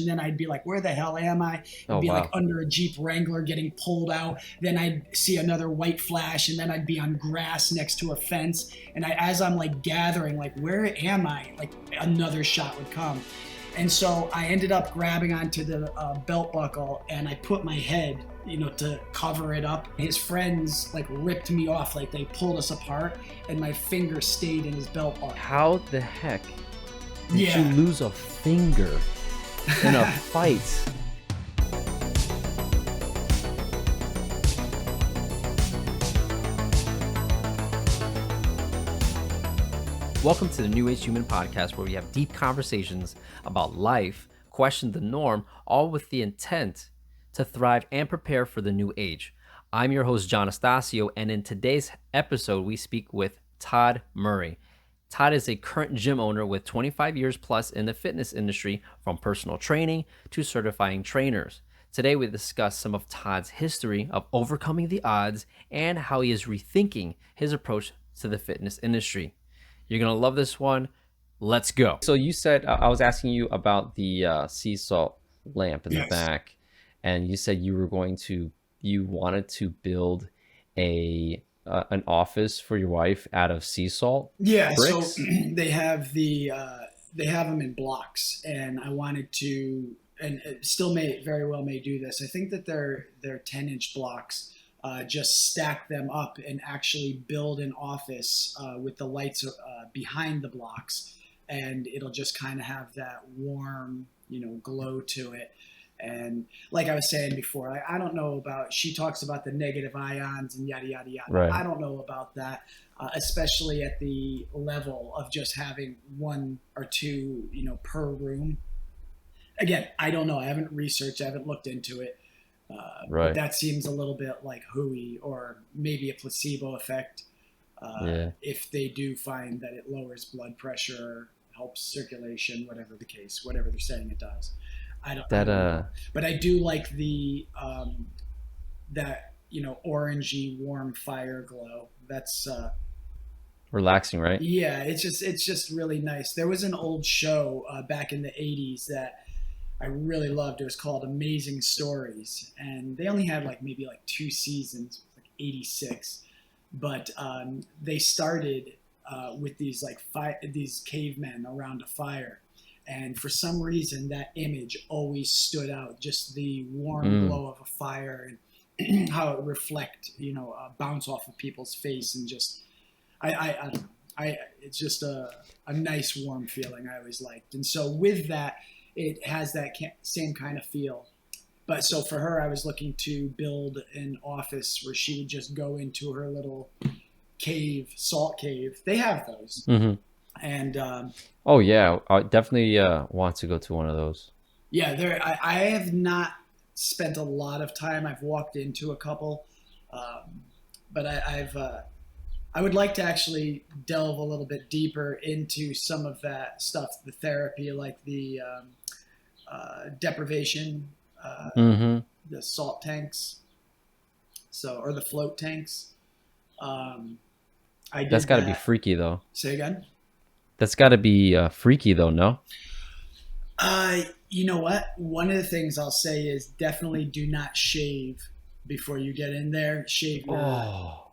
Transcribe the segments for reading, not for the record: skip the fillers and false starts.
and then I'd be like, where the hell am I? I'd Oh, be like wow. under a Jeep Wrangler getting pulled out. Then I'd see another white flash, and then I'd be on grass next to a fence. And as I'm like gathering, like, where am I? Like another shot would come. And so I ended up grabbing onto the belt buckle, and I put my head, to cover it up. His friends like ripped me off, like they pulled us apart, and my finger stayed in his belt buckle. How the heck did you lose a finger in a fight? Welcome to the New Age Human Podcast, where we have deep conversations about life, question the norm, all with the intent to thrive and prepare for the new age. I'm your host, John Astasio, and in today's episode, we speak with Todd Murray. Todd is a current gym owner with 25 years plus in the fitness industry, from personal training to certifying trainers. Today, we discuss some of Todd's history of overcoming the odds and how he is rethinking his approach to the fitness industry. You're going to love this one. Let's go. So you said, I was asking you about the sea salt lamp in the back, and you said you wanted to build an office for your wife out of sea salt bricks? So they have them in blocks, and I wanted to, and it still very well may do this. I think that they're 10-inch blocks. Just stack them up and actually build an office with the lights behind the blocks, and it'll just kind of have that warm, glow to it. And like I was saying before, I don't know about, she talks about the negative ions and yada, yada, yada. Right. I don't know about that, especially at the level of just having one or two, per room. Again, I don't know. I haven't researched. I haven't looked into it. Right. That seems a little bit like hooey, or maybe a placebo effect. If they do find that it lowers blood pressure, helps circulation, whatever the case, whatever they're saying it does. I don't know. But I do like the that orangey warm fire glow. That's relaxing, right? Yeah, it's just really nice. There was an old show back in the 80s that I really loved. It was called Amazing Stories, and they only had maybe 2 seasons, like 86. But they started with these these cavemen around a fire, and for some reason that image always stood out. Just the warm glow of a fire and how it reflect, bounce off of people's face, and just I don't know. It's just a nice warm feeling I always liked, and so with that, it has that same kind of feel. But so for her, I was looking to build an office where she would just go into her little cave, salt cave. They have those. Mm-hmm. And oh yeah, I definitely want to go to one of those. Yeah, I have not spent a lot of time. I've walked into a couple, but I would like to actually delve a little bit deeper into some of that stuff, the therapy, like the deprivation, the salt tanks, or the float tanks. That's got to be freaky, though. Say again? That's got to be freaky, though, no? You know what? One of the things I'll say is definitely do not shave before you get in there. Shave your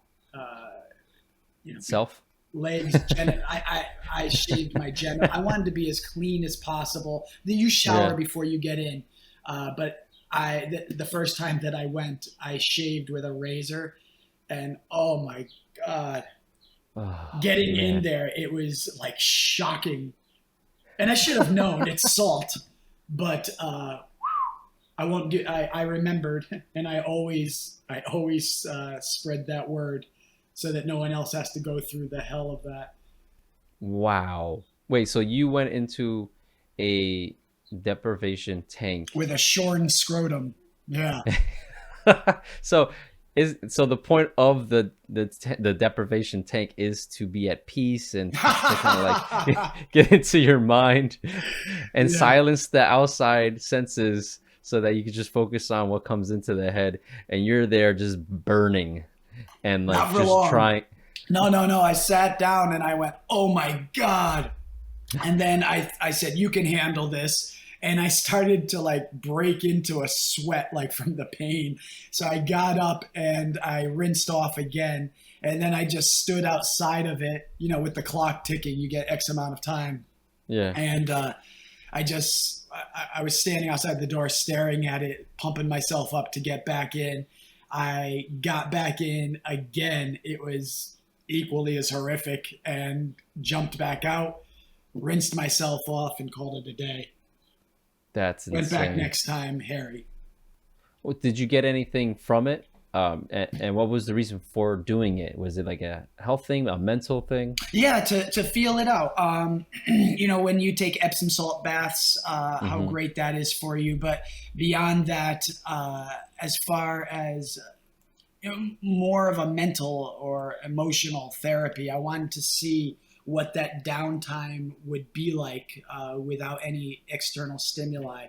self legs. I shaved my genital. I wanted to be as clean as possible. You shower before you get in, but the first time that I went, I shaved with a razor, and oh my god, getting in there, it was shocking. And I should have known it's salt, but I won't do. I remembered, and I always spread that word, so that no one else has to go through the hell of that. Wow. Wait, so you went into a deprivation tank with a shorn scrotum? Yeah. So the point of the deprivation tank is to be at peace and to kind of get into your mind and silence the outside senses, so that you can just focus on what comes into the head, and you're there just burning. And just trying. No. I sat down and I went, oh my God. And then I said, you can handle this. and I started to like break into a sweat like from the pain. So I got up and I rinsed off again. And then I just stood outside of it, with the clock ticking, you get X amount of time. Yeah. And I was standing outside the door staring at it, pumping myself up to get back in. I got back in again. It was equally as horrific, and jumped back out, rinsed myself off, and called it a day. That's Went back insane. next time, Harry. Well, did you get anything from it? And what was the reason for doing it? Was it like a health thing, a mental thing? Yeah, to feel it out. When you take Epsom salt baths, how great that is for you. But beyond that, as far as more of a mental or emotional therapy, I wanted to see what that downtime would be like without any external stimuli.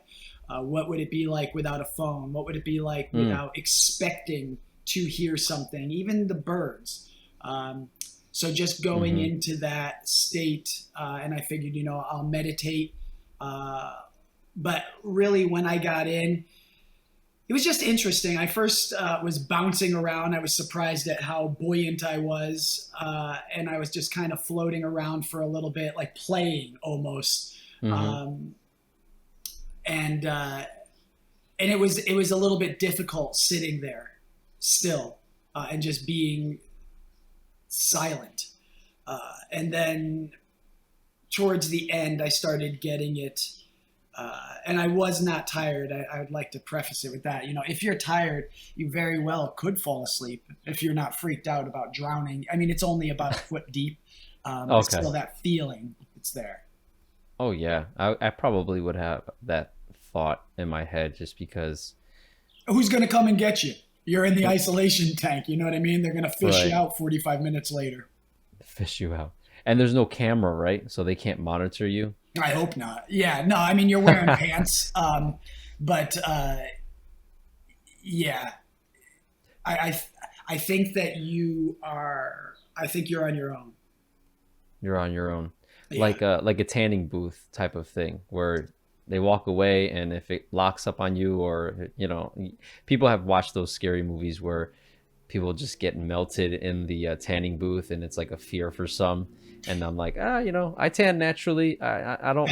What would it be like without a phone? What would it be like without expecting to hear something, even the birds? So just going into that state, and I figured, I'll meditate. But really, when I got in, it was just interesting. I first was bouncing around. I was surprised at how buoyant I was. And I was just kind of floating around for a little bit, like playing almost. And it was a little bit difficult sitting there still and just being silent. And then towards the end, I started getting it. And I was not tired. I would like to preface it with that. If you're tired, you very well could fall asleep if you're not freaked out about drowning. I mean, it's only about a foot deep. But still that feeling, it's there. Oh yeah, I probably would have that thought in my head just because. Who's going to come and get you? You're in the isolation tank. You know what I mean? They're going to fish you out 45 minutes later. Fish you out. And there's no camera, right? So they can't monitor you. I hope not. Yeah, no, I mean, you're wearing pants. But yeah, I think that I think you're on your own. You're on your own. Yeah. Like a tanning booth type of thing where they walk away, and if it locks up on you, or people have watched those scary movies where people just get melted in the tanning booth, and it's like a fear for some. And I'm like, I tan naturally. I don't.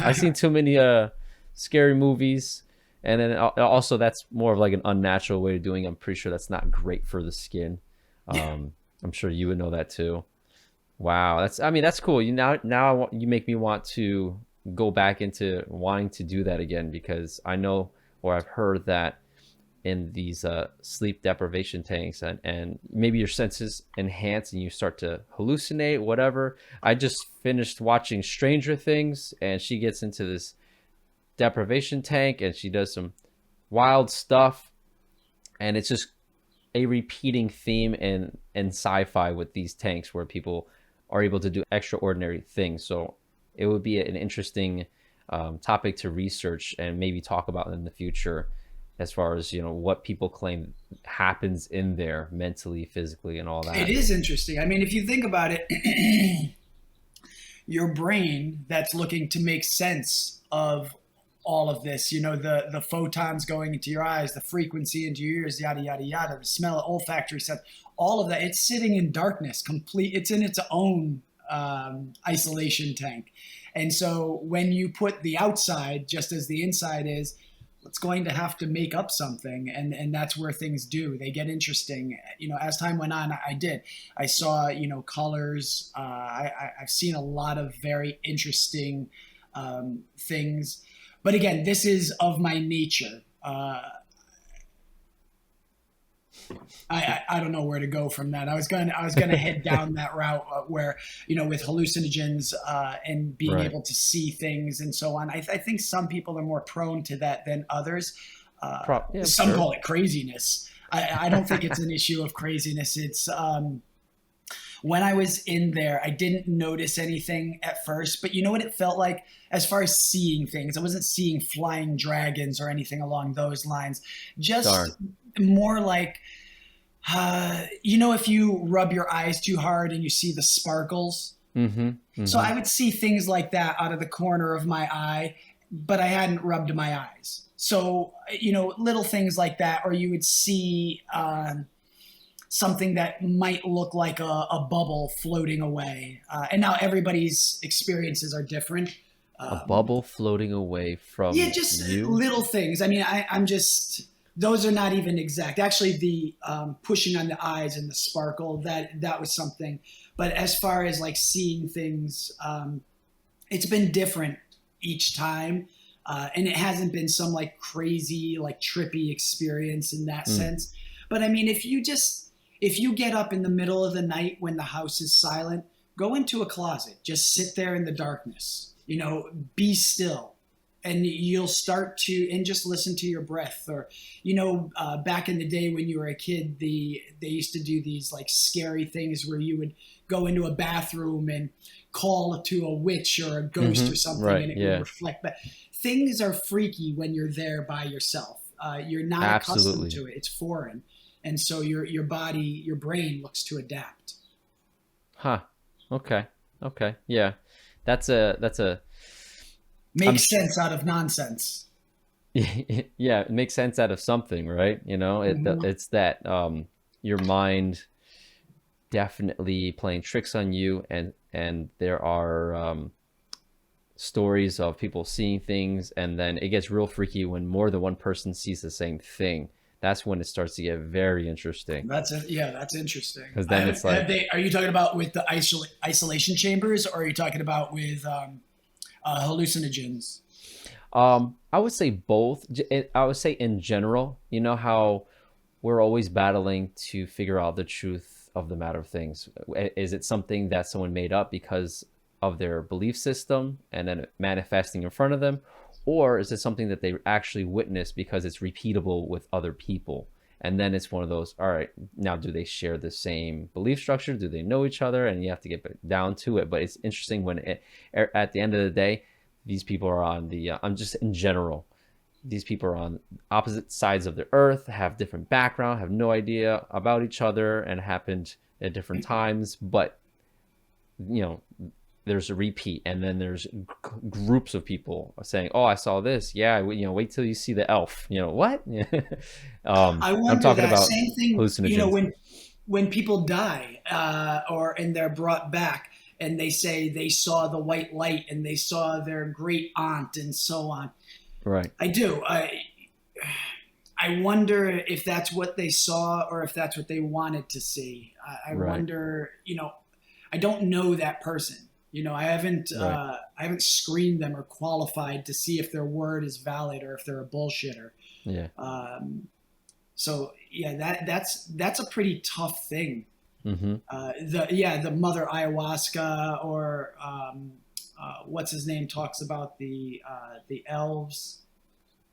I've seen too many scary movies, and then also that's more of like an unnatural way of doing it. I'm pretty sure that's not great for the skin. I'm sure you would know that too. Wow, that's cool. You make me want to go back into wanting to do that again, because I know, or I've heard that in these sleep deprivation tanks, and maybe your senses enhance and you start to hallucinate, whatever. I just finished watching Stranger Things, and she gets into this deprivation tank and she does some wild stuff, and it's just a repeating theme in sci-fi with these tanks where people are able to do extraordinary things. So it would be an interesting topic to research and maybe talk about in the future, as far as what people claim happens in there mentally, physically, and all that. It is interesting. I mean, if you think about it, your brain that's looking to make sense of all of this, the photons going into your eyes, the frequency into your ears, yada yada yada, the smell, olfactory stuff, all of that, it's sitting in darkness, it's in its own isolation tank. And so when you put the outside just as the inside is, it's going to have to make up something, and that's where things they get interesting. As time went on, I saw colors. I've seen a lot of very interesting things, but again, this is of my nature. I don't know where to go from that. I was going to head down that route where, with hallucinogens and being able to see things and so on. I think some people are more prone to that than others. Some call it craziness. I don't think it's an issue of craziness. It's when I was in there, I didn't notice anything at first, but you know what it felt like as far as seeing things? I wasn't seeing flying dragons or anything along those lines. Just more like, if you rub your eyes too hard and you see the sparkles. So I would see things like that out of the corner of my eye. but I hadn't rubbed my eyes. So, you know, little things like that, or you would see something that might look like a bubble floating away. And now everybody's experiences are different. A bubble floating away from Yeah, just you? little things. I mean, I'm just, those are not even exact. Actually, the pushing on the eyes and the sparkle, that was something. But as far as like seeing things, it's been different each time. And it hasn't been some like crazy, like trippy experience in that sense. But I mean, if you get up in the middle of the night when the house is silent, go into a closet, just sit there in the darkness, you know, be still. And you'll start to, and just listen to your breath. Or, you know, back in the day when you were a kid, they used to do these like scary things where you would go into a bathroom and call to a witch or a ghost or something, Right, and it yeah. would reflect. But things are freaky when you're there by yourself. You're not Absolutely. accustomed to it. It's foreign. And so your body, your brain looks to adapt. Huh. Okay. Yeah. That's a I'm Makes sense out of nonsense. yeah, it makes sense out of something, right? You know, it's that your mind definitely playing tricks on you, and there are stories of people seeing things, and then it gets real freaky when more than one person sees the same thing. That's when it starts to get very interesting. That's interesting. Because then it's like, Are you talking about with the isolation chambers, or are you talking about with hallucinogens? I would say both. I would say in general, you know how we're always battling to figure out the truth of the matter of things. Is it something that someone made up because of their belief system and then manifesting in front of them? Or is it something that they actually witnessed because it's repeatable with other people? And then it's one of those, all right, now do they share the same belief structure? Do they know each other? And you have to get down to it. But it's interesting when at the end of the day, these people are on the, I'm just in general, these people are on opposite sides of the earth, have different background, have no idea about each other, and happened at different times. But, you know, there's a repeat, and then there's groups of people saying, "Oh, I saw this. Yeah, you know, wait till you see the elf." You know what? I wonder I'm talking that about same thing. hallucinogens. You know, when people die, and they're brought back, and they say they saw the white light and they saw their great aunt and so on. Right. I do. I wonder if that's what they saw or if that's what they wanted to see. I Right. wonder. You know, I don't know that person. You know, I haven't screened them or qualified to see if their word is valid or if they're a bullshitter. Yeah. So yeah, that's a pretty tough thing. Mm-hmm. The mother ayahuasca, or what's his name, talks about the elves.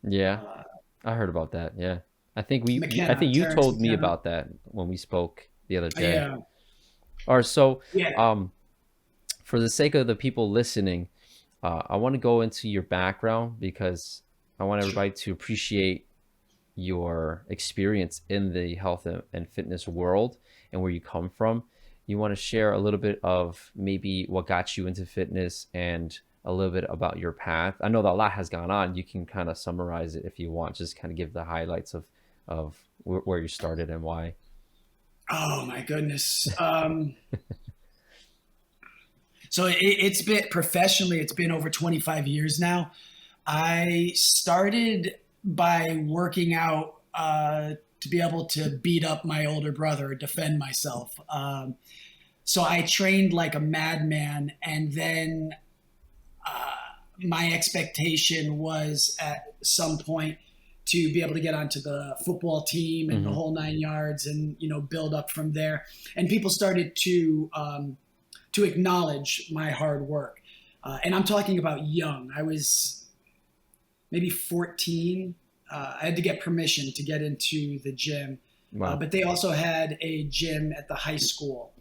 Yeah. I heard about that. Yeah. I think McKenna, you Terrence told me McKenna. about that when we spoke the other day. Yeah, Or so, yeah. for the sake of the people listening, I want to go into your background because I want everybody to appreciate your experience in the health and fitness world and where you come from. You want to share a little bit of maybe what got you into fitness and a little bit about your path. I know that a lot has gone on. You can kind of summarize it if you want, just kind of give the highlights of where you started and why. Oh my goodness. So it's been professionally, it's been over 25 years now. I started by working out to be able to beat up my older brother or defend myself. So I trained like a madman, and then my expectation was at some point to be able to get onto the football team and the whole 9 yards, and you know, build up from there. And people started to acknowledge my hard work. And I'm talking about young. I was maybe 14. I had to get permission to get into the gym. Wow. But they also had a gym at the high school.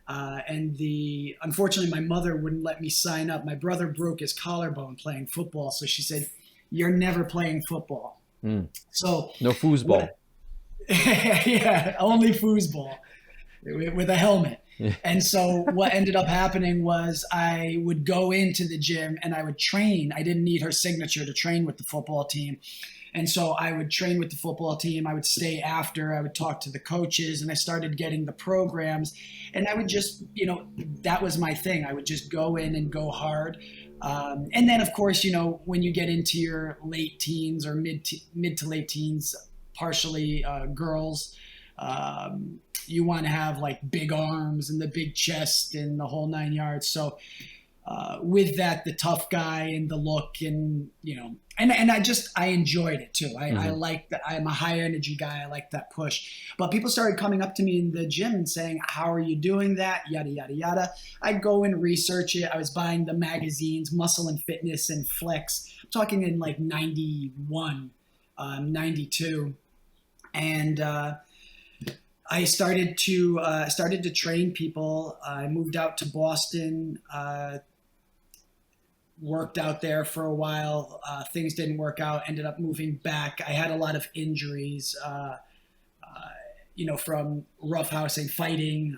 Unfortunately, my mother wouldn't let me sign up. My brother broke his collarbone playing football. So she said, "You're never playing football." So No foosball. yeah, only foosball with a helmet. And so what ended up happening was I would go into the gym and I would train. I didn't need her signature to train with the football team. And so I would train with the football team. I would stay after. I would talk to the coaches, and I started getting the programs. And I would just, that was my thing. I would just go in and go hard. And then, of course, when you get into your late teens or mid to late teens, partially girls, you want to have like big arms and the big chest and the whole 9 yards. So with that, the tough guy and the look and, and I enjoyed it too. I like that. I'm a high energy guy. I like that push. But people started coming up to me in the gym and saying, how are you doing that? Yada, yada, yada. I'd go and research it. I was buying the magazines, Muscle and Fitness and Flex. I'm talking in like 91, 92. And I started to train people. I moved out to Boston, worked out there for a while. Things didn't work out. Ended up moving back. I had a lot of injuries, from roughhousing, fighting,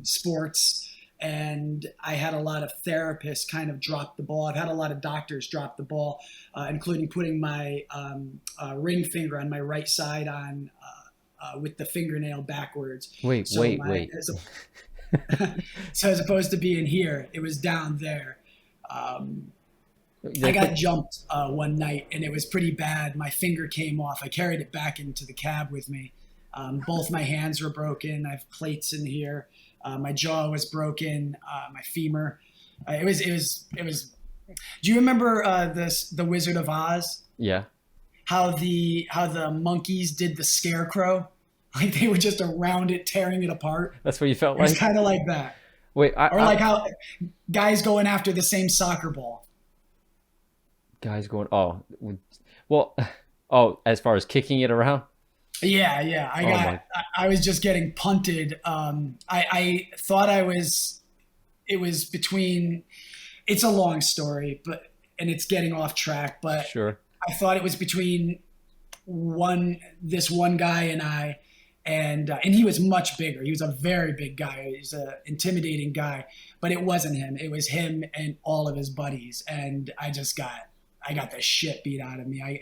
sports, and I had a lot of therapists kind of drop the ball. I've had a lot of doctors drop the ball, including putting my ring finger on my right side on. With the fingernail backwards. Wait. So as opposed to being here, it was down there. I got jumped one night and it was pretty bad. My finger came off. I carried it back into the cab with me. Both my hands were broken. I have plates in here. My jaw was broken. My femur. It was. Do you remember the Wizard of Oz? Yeah. How the monkeys did the scarecrow? Like they were just around it, tearing it apart. That's what you felt like? It's kind of like that. Wait, how guys going after the same soccer ball. Guys going, as far as kicking it around? Yeah. I was just getting punted. I thought it was between, it's a long story, and it's getting off track, but sure. I thought it was between this one guy and I, and he was much bigger. He was a very big guy. He's an intimidating guy, but it wasn't him. It was him and all of his buddies. And I got the shit beat out of me. I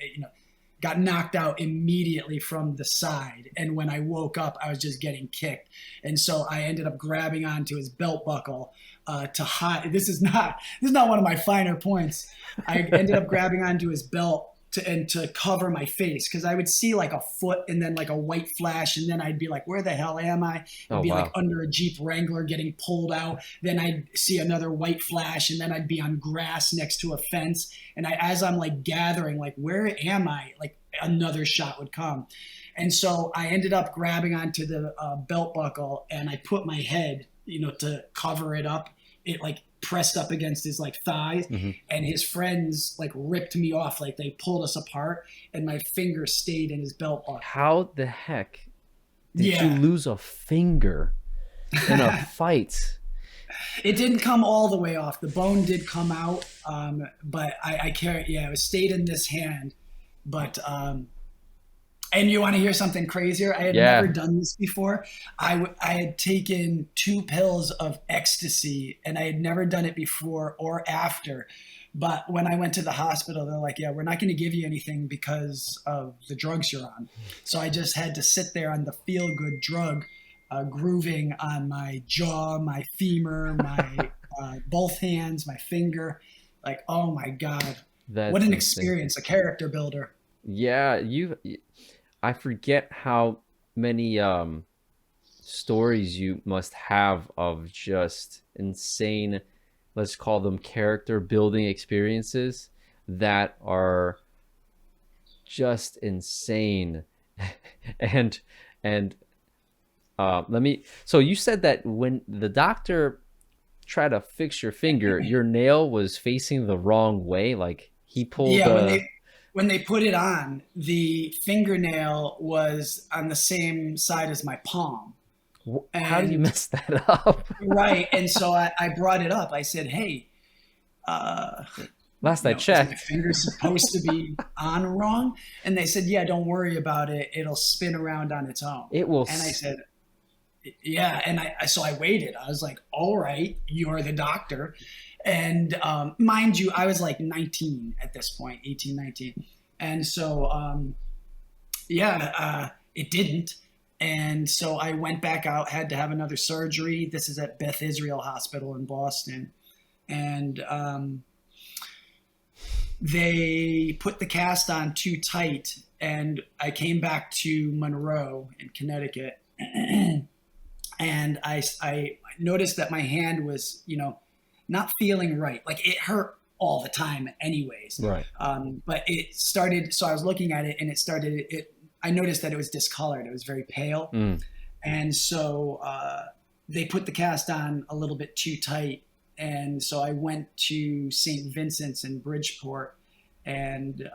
got knocked out immediately from the side. And when I woke up, I was just getting kicked. And so I ended up grabbing onto his belt buckle to hide. This is not one of my finer points. I ended up grabbing onto his belt to cover my face, because I would see like a foot and then like a white flash, and then I'd be like, where the hell am I? I'd be like under a Jeep Wrangler getting pulled out. Then I'd see another white flash, and then I'd be on grass next to a fence. And as I'm like gathering, like, where am I? Like another shot would come. And so I ended up grabbing onto the belt buckle, and I put my head, to cover it up. It like pressed up against his like thighs, and his friends like ripped me off. Like they pulled us apart, and my finger stayed in his belt buckle. How the heck did you lose a finger in a fight? It didn't come all the way off. The bone did come out, but I carried. Yeah, it stayed in this hand. But and you want to hear something crazier? I had never done this before. I had taken 2 pills of ecstasy, and I had never done it before or after. But when I went to the hospital, they're like, yeah, we're not going to give you anything because of the drugs you're on. So I just had to sit there on the feel-good drug, grooving on my jaw, my femur, my both hands, my finger. Like, oh my God. What an experience, a character builder. Yeah, I forget how many stories you must have of just insane, let's call them character building experiences that are just insane. and so you said that when the doctor tried to fix your finger, your nail was facing the wrong way, like he pulled when they put it on, the fingernail was on the same side as my palm. How do you mess that up? Right. And so I brought it up. I said, hey, last I checked, is my finger supposed to be on wrong? And they said, yeah, don't worry about it. It'll spin around on its own. It will. And I said, Yeah, and so I waited. I was like, all right, you're the doctor. And mind you, I was like 19 at this point, 18, 19. And so, yeah, it didn't. And so I went back out, had to have another surgery. This is at Beth Israel Hospital in Boston. And they put the cast on too tight. And I came back to Monroe in Connecticut. And I noticed that my hand was, not feeling right. Like it hurt all the time, anyways. Right. But it started. So I was looking at it, and it started. I noticed that it was discolored. It was very pale, and so they put the cast on a little bit too tight. And so I went to St. Vincent's in Bridgeport, and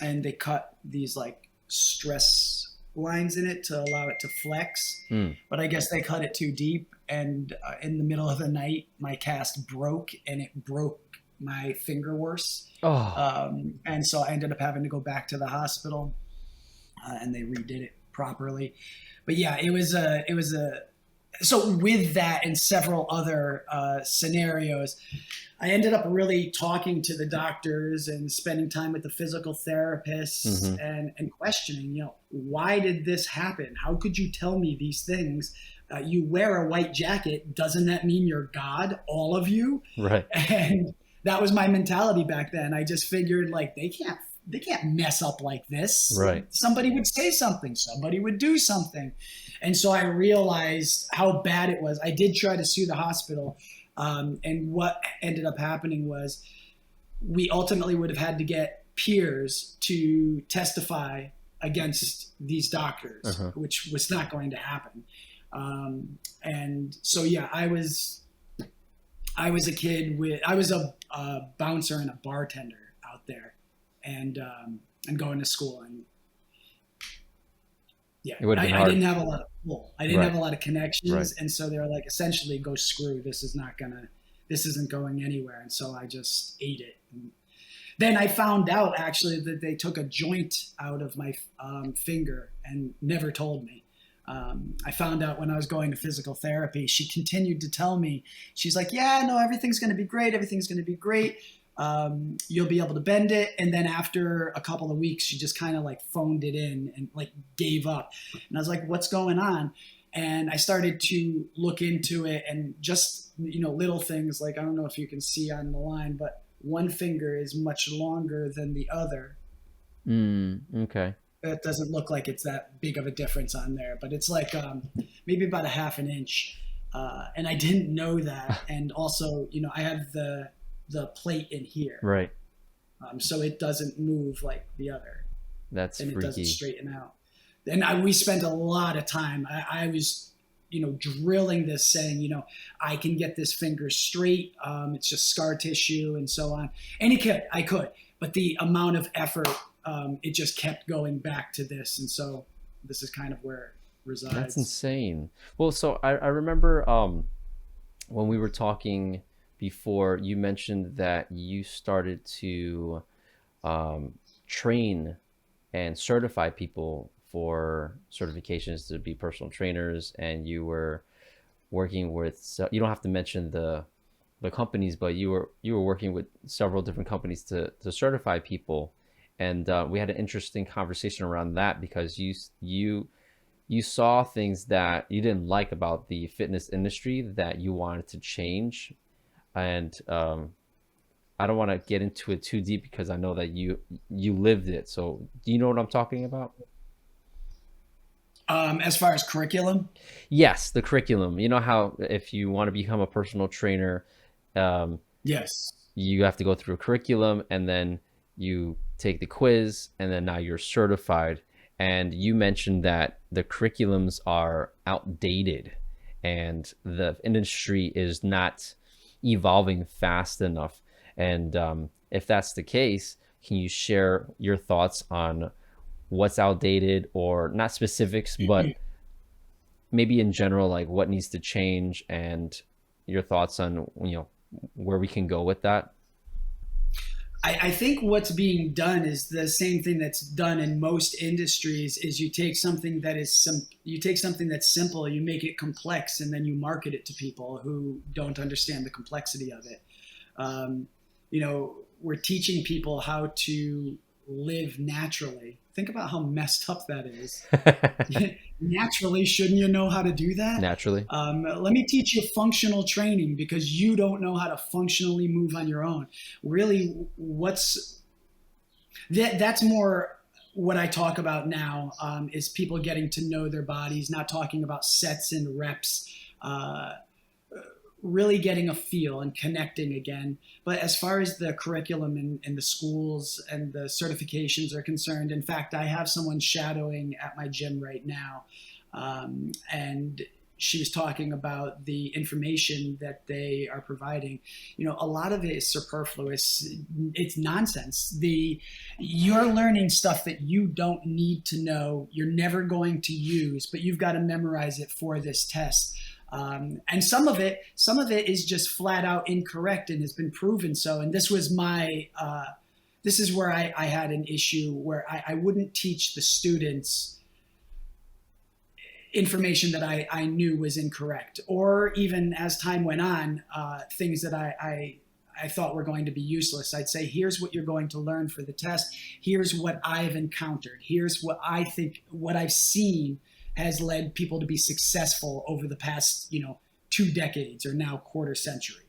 they cut these like stress lines in it to allow it to flex. But I guess they cut it too deep, and in the middle of the night my cast broke, and it broke my finger worse. And so I ended up having to go back to the hospital, and they redid it properly. But yeah, it was a so with that and several other scenarios, I ended up really talking to the doctors and spending time with the physical therapists, and questioning, why did this happen? How could you tell me these things? You wear a white jacket. Doesn't that mean you're God? All of you? Right. And that was my mentality back then. I just figured like they can't mess up like this. Right. Somebody would say something. Somebody would do something. And so I realized how bad it was. I did try to sue the hospital. And what ended up happening was we ultimately would have had to get peers to testify against these doctors, which was not going to happen. And so, yeah, I was a kid I was a bouncer and a bartender out there, and going to school. And yeah, I didn't have a lot of pull. I didn't have a lot of connections. And so they were like, essentially, go screw. This isn't going anywhere. And so I just ate it. And then I found out actually that they took a joint out of my finger and never told me. I found out when I was going to physical therapy. She continued to tell me, she's like, yeah, no, everything's going to be great. Everything's going to be great. You'll be able to bend it. And then after a couple of weeks, she just kind of like phoned it in and like gave up. And I was like, what's going on? And I started to look into it, and just, little things like, I don't know if you can see on the line, but one finger is much longer than the other. Okay. It doesn't look like it's that big of a difference on there, but it's like maybe about a half an inch. And I didn't know that. And also, I have the plate in here. Right. So it doesn't move like the other. That's and freaky. It doesn't straighten out. And we spent a lot of time. I was, drilling this, saying, I can get this finger straight. It's just scar tissue and so on. And I could, but the amount of effort, it just kept going back to this. And so this is kind of where it resides. That's insane. Well, so I remember when we were talking before, you mentioned that you started to train and certify people for certifications to be personal trainers, and you were working with, you don't have to mention the companies, but you were working with several different companies to certify people. And we had an interesting conversation around that, because you saw things that you didn't like about the fitness industry that you wanted to change. And I don't want to get into it too deep, because I know that you lived it. So do you know what I'm talking about? As far as curriculum? Yes, the curriculum. You know how if you want to become a personal trainer, yes, you have to go through a curriculum, and then you take the quiz, and then now you're certified. And you mentioned that the curriculums are outdated and the industry is not evolving fast enough. And if that's the case, can you share your thoughts on what's outdated, or not specifics, but maybe in general, like what needs to change, and your thoughts on, where we can go with that? I think what's being done is the same thing that's done in most industries is you take something that's simple, you make it complex, and then you market it to people who don't understand the complexity of it. We're teaching people how to live naturally. Think about how messed up that is. Naturally, shouldn't you know how to do that? Naturally. Let me teach you functional training because you don't know how to functionally move on your own. Really, that's more what I talk about now, is people getting to know their bodies, not talking about sets and reps, really getting a feel and connecting again. But as far as the curriculum and the schools and the certifications are concerned, in fact, I have someone shadowing at my gym right now. And she was talking about the information that they are providing. A lot of it is superfluous. It's nonsense. You're learning stuff that you don't need to know, you're never going to use, but you've got to memorize it for this test. And some of it is just flat out incorrect and has been proven so. And this was this is where I had an issue where I wouldn't teach the students information that I knew was incorrect, or even as time went on, things that I thought were going to be useless. I'd say, here's what you're going to learn for the test. Here's what I've encountered. Here's what I think, what I've seen has led people to be successful over the past, 2 decades or now quarter century.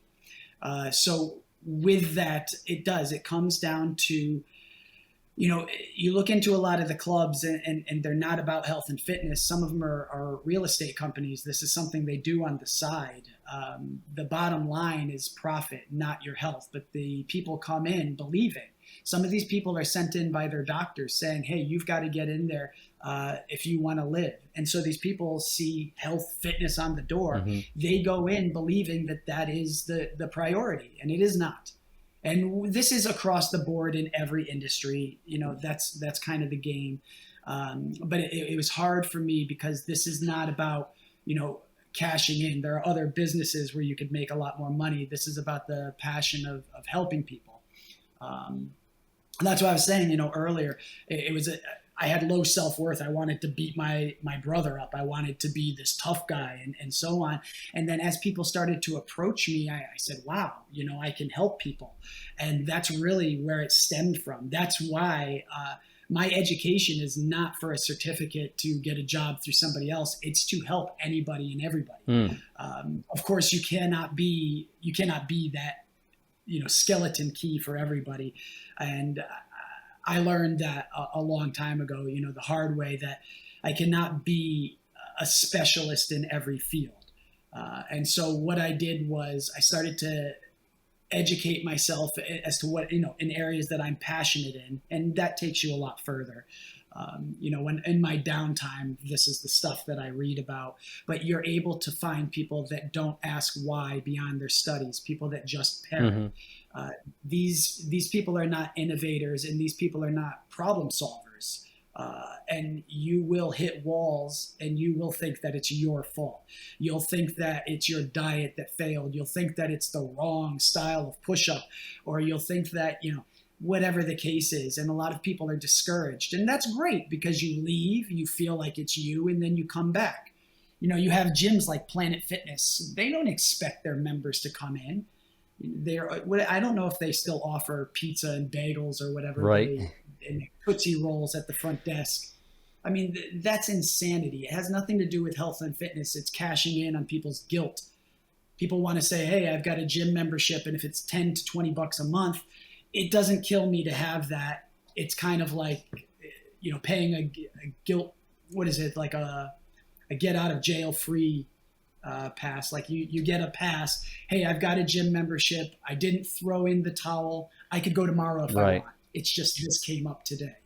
So with that, it comes down to, you look into a lot of the clubs and they're not about health and fitness. Some of them are real estate companies. This is something they do on the side. The bottom line is profit, not your health. But the people come in believing. Some of these people are sent in by their doctors saying, hey, you've got to get in there if you want to live. And so these people see health, fitness on the door. Mm-hmm. They go in believing that is the priority, and it is not. And this is across the board in every industry. That's kind of the game. But it was hard for me because this is not about, cashing in. There are other businesses where you could make a lot more money. This is about the passion of helping people. And that's what I was saying, earlier. I had low self-worth. I wanted to beat my brother up. I wanted to be this tough guy and so on. And then as people started to approach me, I said, wow, I can help people. And that's really where it stemmed from. That's why my education is not for a certificate to get a job through somebody else. It's to help anybody and everybody. Of course, you cannot be that, skeleton key for everybody. And I learned that a long time ago, the hard way, that I cannot be a specialist in every field. And so what I did was I started to educate myself as to what, in areas that I'm passionate in. And that takes you a lot further. When in my downtime, this is the stuff that I read about, but you're able to find people that don't ask why beyond their studies, people that just parrot. Mm-hmm. These people are not innovators, and these people are not problem solvers. And you will hit walls, and you will think that it's your fault. You'll think that it's your diet that failed. You'll think that it's the wrong style of push-up, or you'll think that, whatever the case is. And a lot of people are discouraged, and that's great because you leave, you feel like it's you, and then you come back. You have gyms like Planet Fitness. They don't expect their members to come in. I don't know if they still offer pizza and bagels or whatever, right? And Tootsie Rolls at the front desk. I mean, that's insanity. It has nothing to do with health and fitness. It's cashing in on people's guilt. People want to say, hey, I've got a gym membership, and if it's $10 to $20 a month, it doesn't kill me to have that. It's kind of like, paying a guilt, what is it, like a get out of jail free pass. Like you get a pass. Hey, I've got a gym membership. I didn't throw in the towel. I could go tomorrow if I want. It's just this came up today.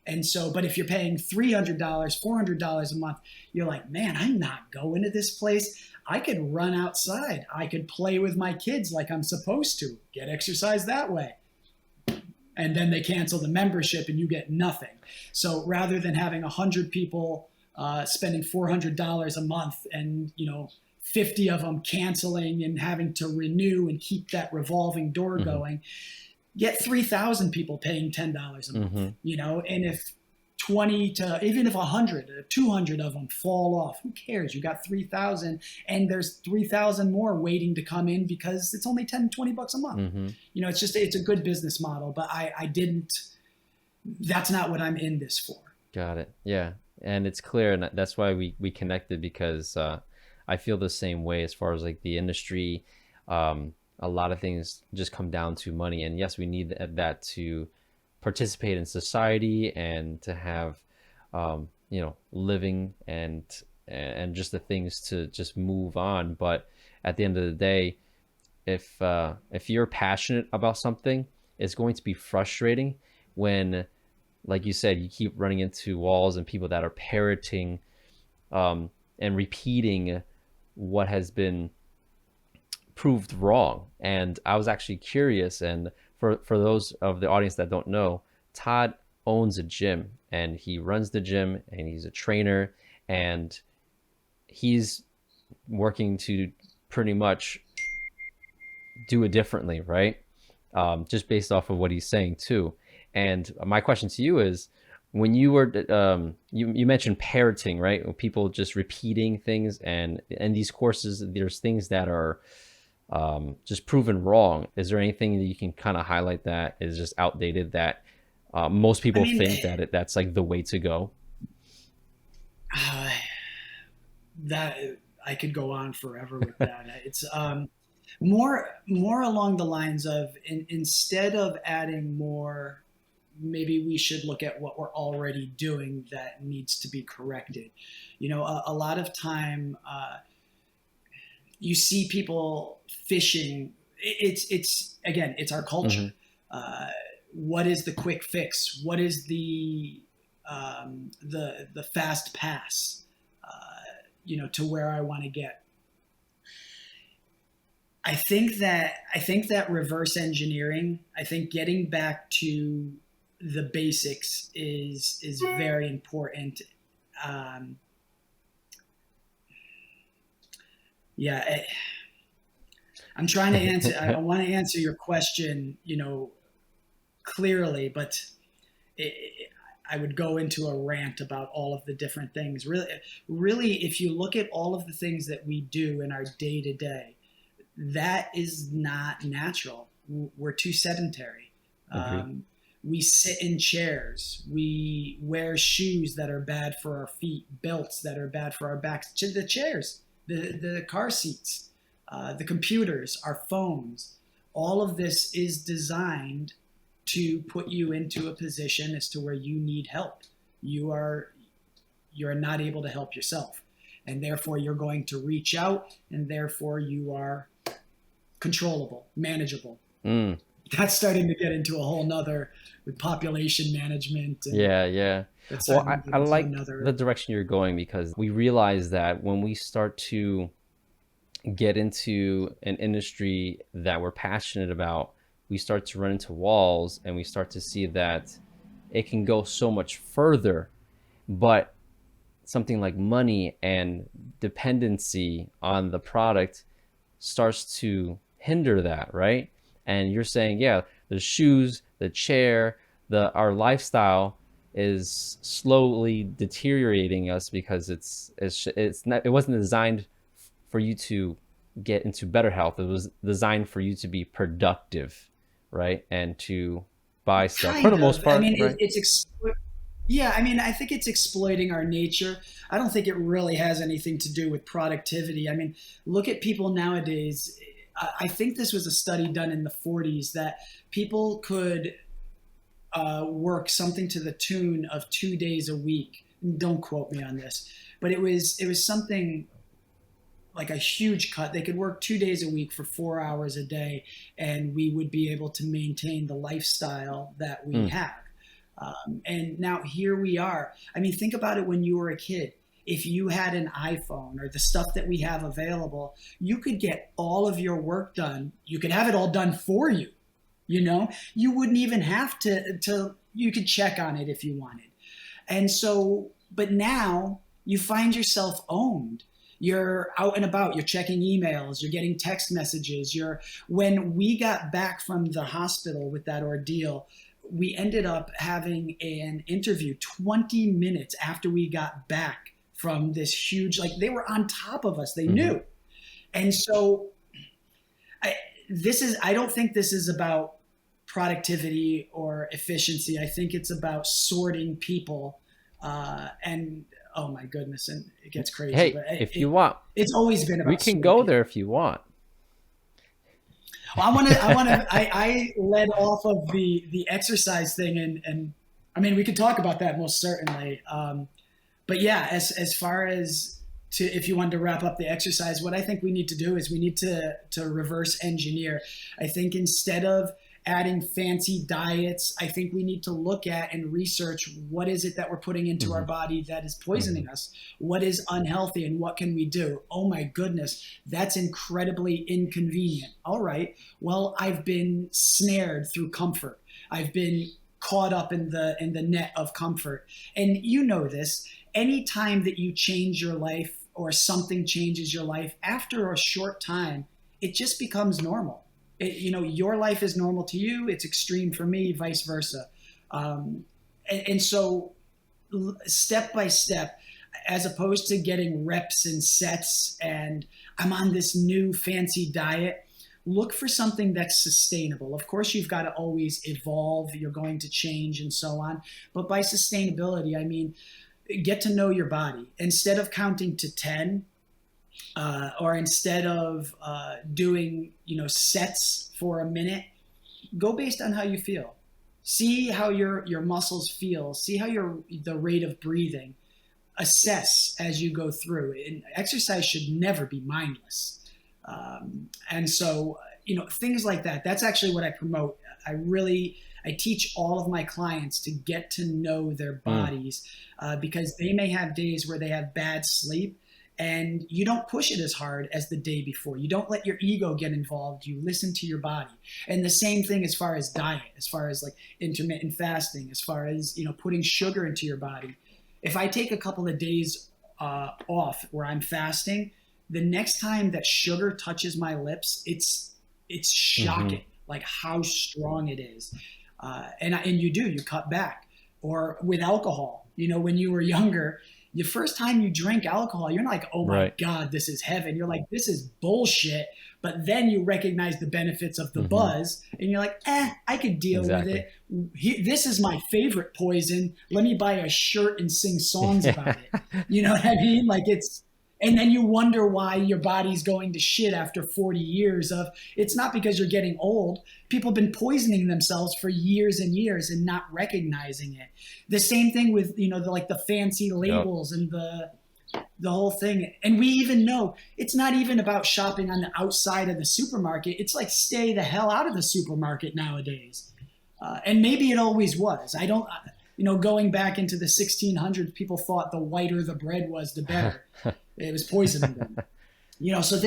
And so, but if you're paying $300, $400 a month, you're like, man, I'm not going to this place. I could run outside. I could play with my kids like I'm supposed to, get exercise that way. And then they cancel the membership and you get nothing. So rather than having 100 people spending $400 a month and, 50 of them canceling and having to renew and keep that revolving door going, get 3,000 people paying $10 a month, Mm-hmm. and if 20 to even if 100, 200 of them fall off, who cares? You got 3,000, and there's 3,000 more waiting to come in because it's only 10, $20 a month. Mm-hmm. It's a good business model, but I didn't, that's not what I'm in this for. Got it. Yeah. And it's clear, and that's why we connected, because I feel the same way as far as like the industry. A lot of things just come down to money, and yes, we need that to participate in society and to have, living and just the things to just move on. But at the end of the day, if you're passionate about something, it's going to be frustrating when, like you said, you keep running into walls and people that are parroting and repeating what has been proved wrong. And I was actually curious, and for those of the audience that don't know, Todd owns a gym, and he runs the gym, and he's a trainer, and he's working to pretty much do it differently, right? Just based off of what he's saying too. And my question to you is, when you were you mentioned parroting, right? People just repeating things, and in these courses, there's things that are just proven wrong. Is there anything that you can kind of highlight that is just outdated, that most people think that that's like the way to go? That I could go on forever with that. It's more along the lines of, instead of adding more, maybe we should look at what we're already doing that needs to be corrected. A lot of time you see people fishing. It's again, it's our culture. Mm-hmm. What is the quick fix? What is the fast pass? To where I want to get. I think that reverse engineering, I think getting back to the basics is very important. I'm trying to answer. I want to answer your question, clearly, but I would go into a rant about all of the different things. Really, if you look at all of the things that we do in our day to day, that is not natural. We're too sedentary. We sit in chairs. We wear shoes that are bad for our feet, belts that are bad for our backs. The chairs, the car seats, the computers, our phones. All of this is designed to put you into a position as to where you need help. You're not able to help yourself, and therefore you're going to reach out, and therefore you are controllable, manageable. That's starting to get into a whole nother with population management. Yeah. Well, I like the direction you're going, because we realize that when we start to get into an industry that we're passionate about, we start to run into walls, and we start to see that it can go so much further, but something like money and dependency on the product starts to hinder that, right? And you're saying, yeah, the shoes, the chair, our lifestyle is slowly deteriorating us, because it wasn't designed for you to get into better health. It was designed for you to be productive, right? And to buy stuff for the most part. I mean, right? I think it's exploiting our nature. I don't think it really has anything to do with productivity. I mean, look at people nowadays. I think this was a study done in the 40s that people could work something to the tune of 2 days a week. Don't quote me on this, but it was something like a huge cut. They could work 2 days a week for 4 hours a day, and we would be able to maintain the lifestyle that we have. And now here we are. I mean, think about it when you were a kid. If you had an iPhone or the stuff that we have available, you could get all of your work done. You could have it all done for you. You wouldn't even have to, you could check on it if you wanted. And so, but now you find yourself owned. You're out and about, you're checking emails, you're getting text messages. When we got back from the hospital with that ordeal, we ended up having an interview 20 minutes after we got back from this huge, like they were on top of us, they knew. And so I don't think this is about productivity or efficiency. I think it's about sorting people, and oh my goodness, and it gets crazy. Hey, but if you want, it's always been about. We can go there if you want. Well, I led off of the exercise thing, and I mean, we could talk about that most certainly. But yeah, as far as if you wanted to wrap up the exercise, what I think we need to do is we need to reverse engineer. I think instead of adding fancy diets, I think we need to look at and research what is it that we're putting into our body that is poisoning us, what is unhealthy, and what can we do. Oh my goodness, that's incredibly inconvenient. All right, well, I've been snared through comfort. I've been caught up in the net of comfort. And you know this, anytime that you change your life or something changes your life, after a short time, it just becomes normal. Your life is normal to you. It's extreme for me, vice versa. And so step by step, as opposed to getting reps and sets and I'm on this new fancy diet, look for something that's sustainable. Of course, you've got to always evolve. You're going to change and so on. But by sustainability, I mean, get to know your body. Instead of counting to 10, or instead of doing sets for a minute, go based on how you feel. See how your muscles feel. See how the rate of breathing. Assess as you go through. And exercise should never be mindless. And so things like that. That's actually what I promote. I teach all of my clients to get to know their bodies, because they may have days where they have bad sleep. And you don't push it as hard as the day before. You don't let your ego get involved. You listen to your body. And the same thing as far as diet, as far as like intermittent fasting, as far as, putting sugar into your body. If I take a couple of days off where I'm fasting, the next time that sugar touches my lips, it's shocking, like how strong it is. And you cut back. Or with alcohol, when you were younger, the first time you drink alcohol, you're not like, oh my God, this is heaven. You're like, this is bullshit. But then you recognize the benefits of the buzz and you're like, I could deal with it. This is my favorite poison. Let me buy a shirt and sing songs about it. You know what I mean? Like and then you wonder why your body's going to shit after 40 years of, it's not because you're getting old. People have been poisoning themselves for years and years and not recognizing it. The same thing with, the fancy labels and the whole thing. And we even know it's not even about shopping on the outside of the supermarket. It's like, stay the hell out of the supermarket nowadays. And maybe it always was. I don't, going back into the 1600s, people thought the whiter the bread was, the better. It was poisoning them. So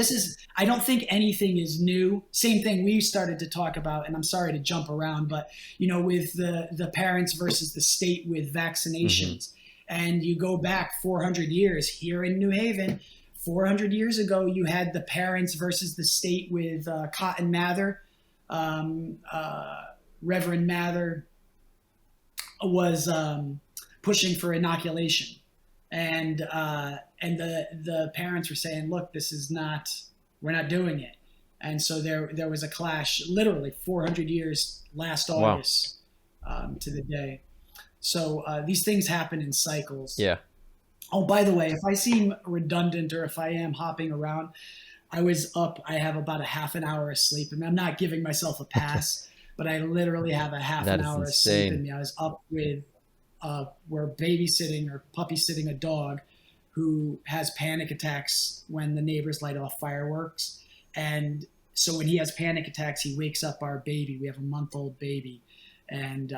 I don't think anything is new. Same thing we started to talk about, and I'm sorry to jump around, but, with the parents versus the state with vaccinations. And you go back 400 years here in New Haven, 400 years ago, you had the parents versus the state with Cotton Mather. Reverend Mather was pushing for inoculation. And the parents were saying, look, we're not doing it. And so there was a clash, literally 400 years last August to the day. So these things happen in cycles. Yeah. Oh, by the way, if I seem redundant or if I am hopping around, I was up. I have about a half an hour of sleep. I mean, I'm not giving myself a pass, but I literally have a half an hour of sleep in me. I was up with we're babysitting or puppy sitting a dog who has panic attacks when the neighbors light off fireworks. And so when he has panic attacks, he wakes up our baby. We have a month-old baby. And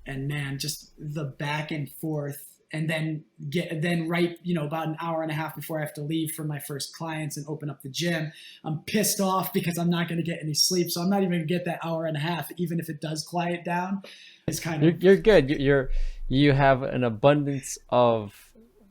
man, just the back and forth. And then right, about an hour and a half before I have to leave for my first clients and open up the gym, I'm pissed off because I'm not going to get any sleep. So I'm not even going to get that hour and a half, even if it does quiet down. It's kind of you're good. You have an abundance of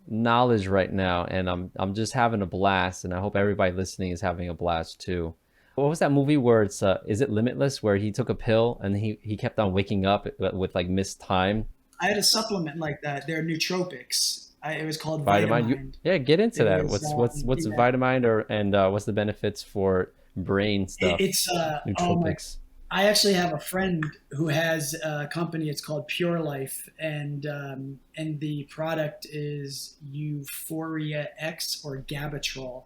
knowledge right now, and I'm just having a blast, and I hope everybody listening is having a blast too. What was that movie where it's is it Limitless, where he took a pill and he kept on waking up with like missed time? I had a supplement like that. They're nootropics. It was called Vitamin. You Vitamind. Yeah, get into It that. was What's yeah. vitamin or and what's the benefits for brain stuff? It's oh my. Nootropics. I actually have a friend who has a company. It's called Pure Life, and the product is Euphoria X or Gabatrol.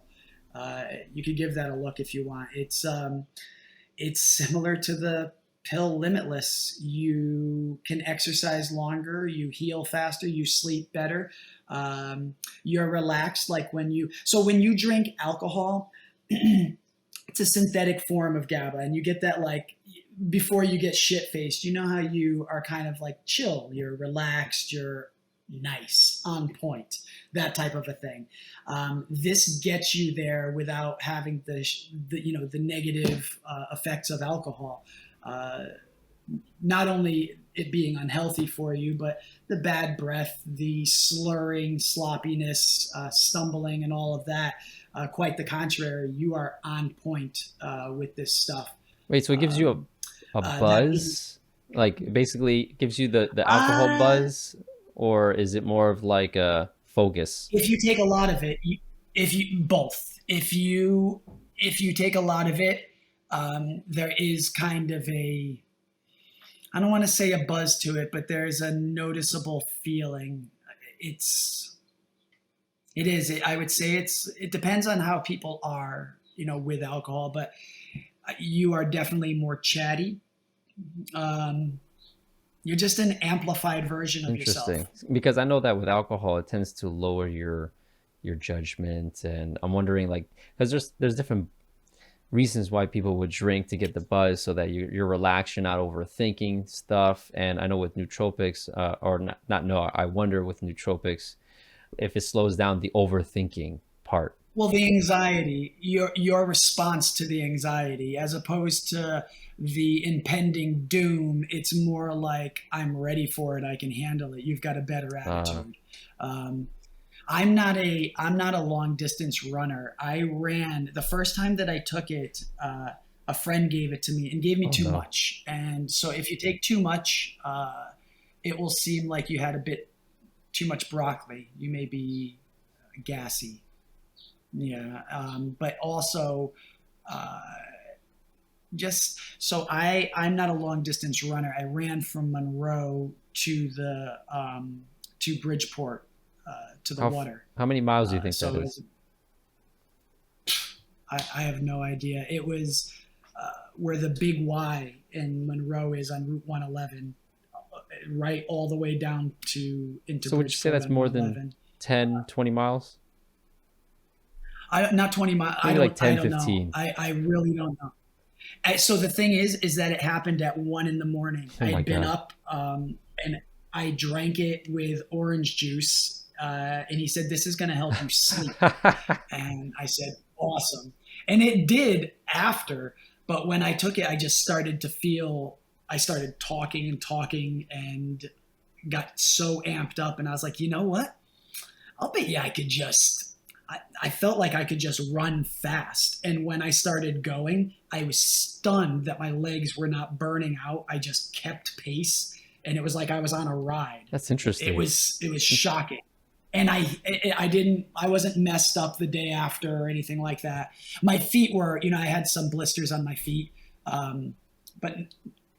You could give that a look if you want. It's similar to the pill Limitless. You can exercise longer, you heal faster, you sleep better, you're relaxed. Like when you drink alcohol, it's a synthetic form of GABA, and you get that like before you get shit faced. You know how you are kind of like chill, you're relaxed, you're nice, on point, that type of a thing. This gets you there without having the negative effects of alcohol. Uh, Not only it being unhealthy for you, but the bad breath, the slurring, sloppiness, stumbling, and all of that. Quite the contrary, you are on point with this stuff. Wait, so it gives you Um, a that being, buzz? Like it basically gives you the alcohol uh, buzz, or is it more of like a focus? if you take a lot of it, if you both, if you take a lot of it, there is kind of a, I don't want to say a buzz to it, but there's a noticeable feeling. It's it is. I would say it depends on how people are, with alcohol, but you are definitely more chatty. Um, you're just an amplified version of yourself. Interesting. Because I know that with alcohol, it tends to lower your judgment, and I'm wondering like because there's different reasons why people would drink to get the buzz so that you're relaxed, you're not overthinking stuff. And I know with nootropics, or not no, I wonder with nootropics if it slows down the overthinking part. Well, the anxiety, your response to the anxiety, as opposed to the impending doom, it's more like I'm ready for it. I can handle it. You've got a better Uh, attitude. Um, I'm not a long distance runner. I ran the first time that I took it. A friend gave it to me and gave me oh too no. much. And so if you take too much, it will seem like you had a bit too much broccoli. You may be gassy. Yeah, but also uh, just so I'm not a long distance runner. I ran from Monroe to Bridgeport to the How water. how many miles do you think that So is? I have no idea. It was where the big Y in Monroe is on Route 111, right all the way down to into So would you say Bridgeport that's on more than 111. 10, 20 miles? Not 20 miles. Maybe like I 10, don't know. 15. I really don't know. So the thing is that it happened at 1 in the morning. Oh I my had been God. up, and I drank it with orange juice. And he said, "This is going to help you sleep." And I said, "Awesome." And it did after, but when I took it, I just started to feel, I started talking and talking and got so amped up. And I was like, you know what? I'll bet you I could I felt like I could just run fast. And when I started going, I was stunned that my legs were not burning out. I just kept pace. And it was like I was on a ride. That's It interesting. was shocking. And I wasn't messed up the day after or anything like that. My feet were, I had some blisters on my feet, but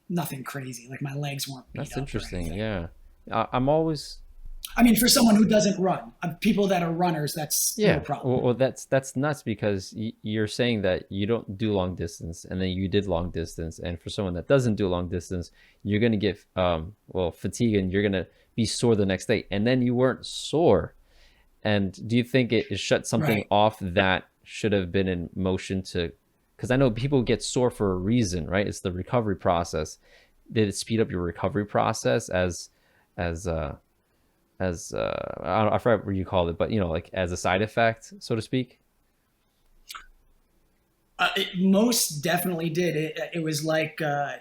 nothing crazy. Like my legs weren't beat That's up or interesting. anything. Yeah. I'm always I mean, for someone who doesn't run, people that are runners, that's no Yeah, problem. well, that's nuts because you're saying that you don't do long distance, and then you did long distance, and for someone that doesn't do long distance, you're gonna get well fatigue, and you're gonna be sore the next day, and then you weren't sore. And do you think it shut something Right. off that should have been in motion to? Because I know people get sore for a reason, right? It's the recovery process. Did it speed up your recovery process as I forgot what you called it, but like as a side effect, so to speak? It most definitely did. It was like, I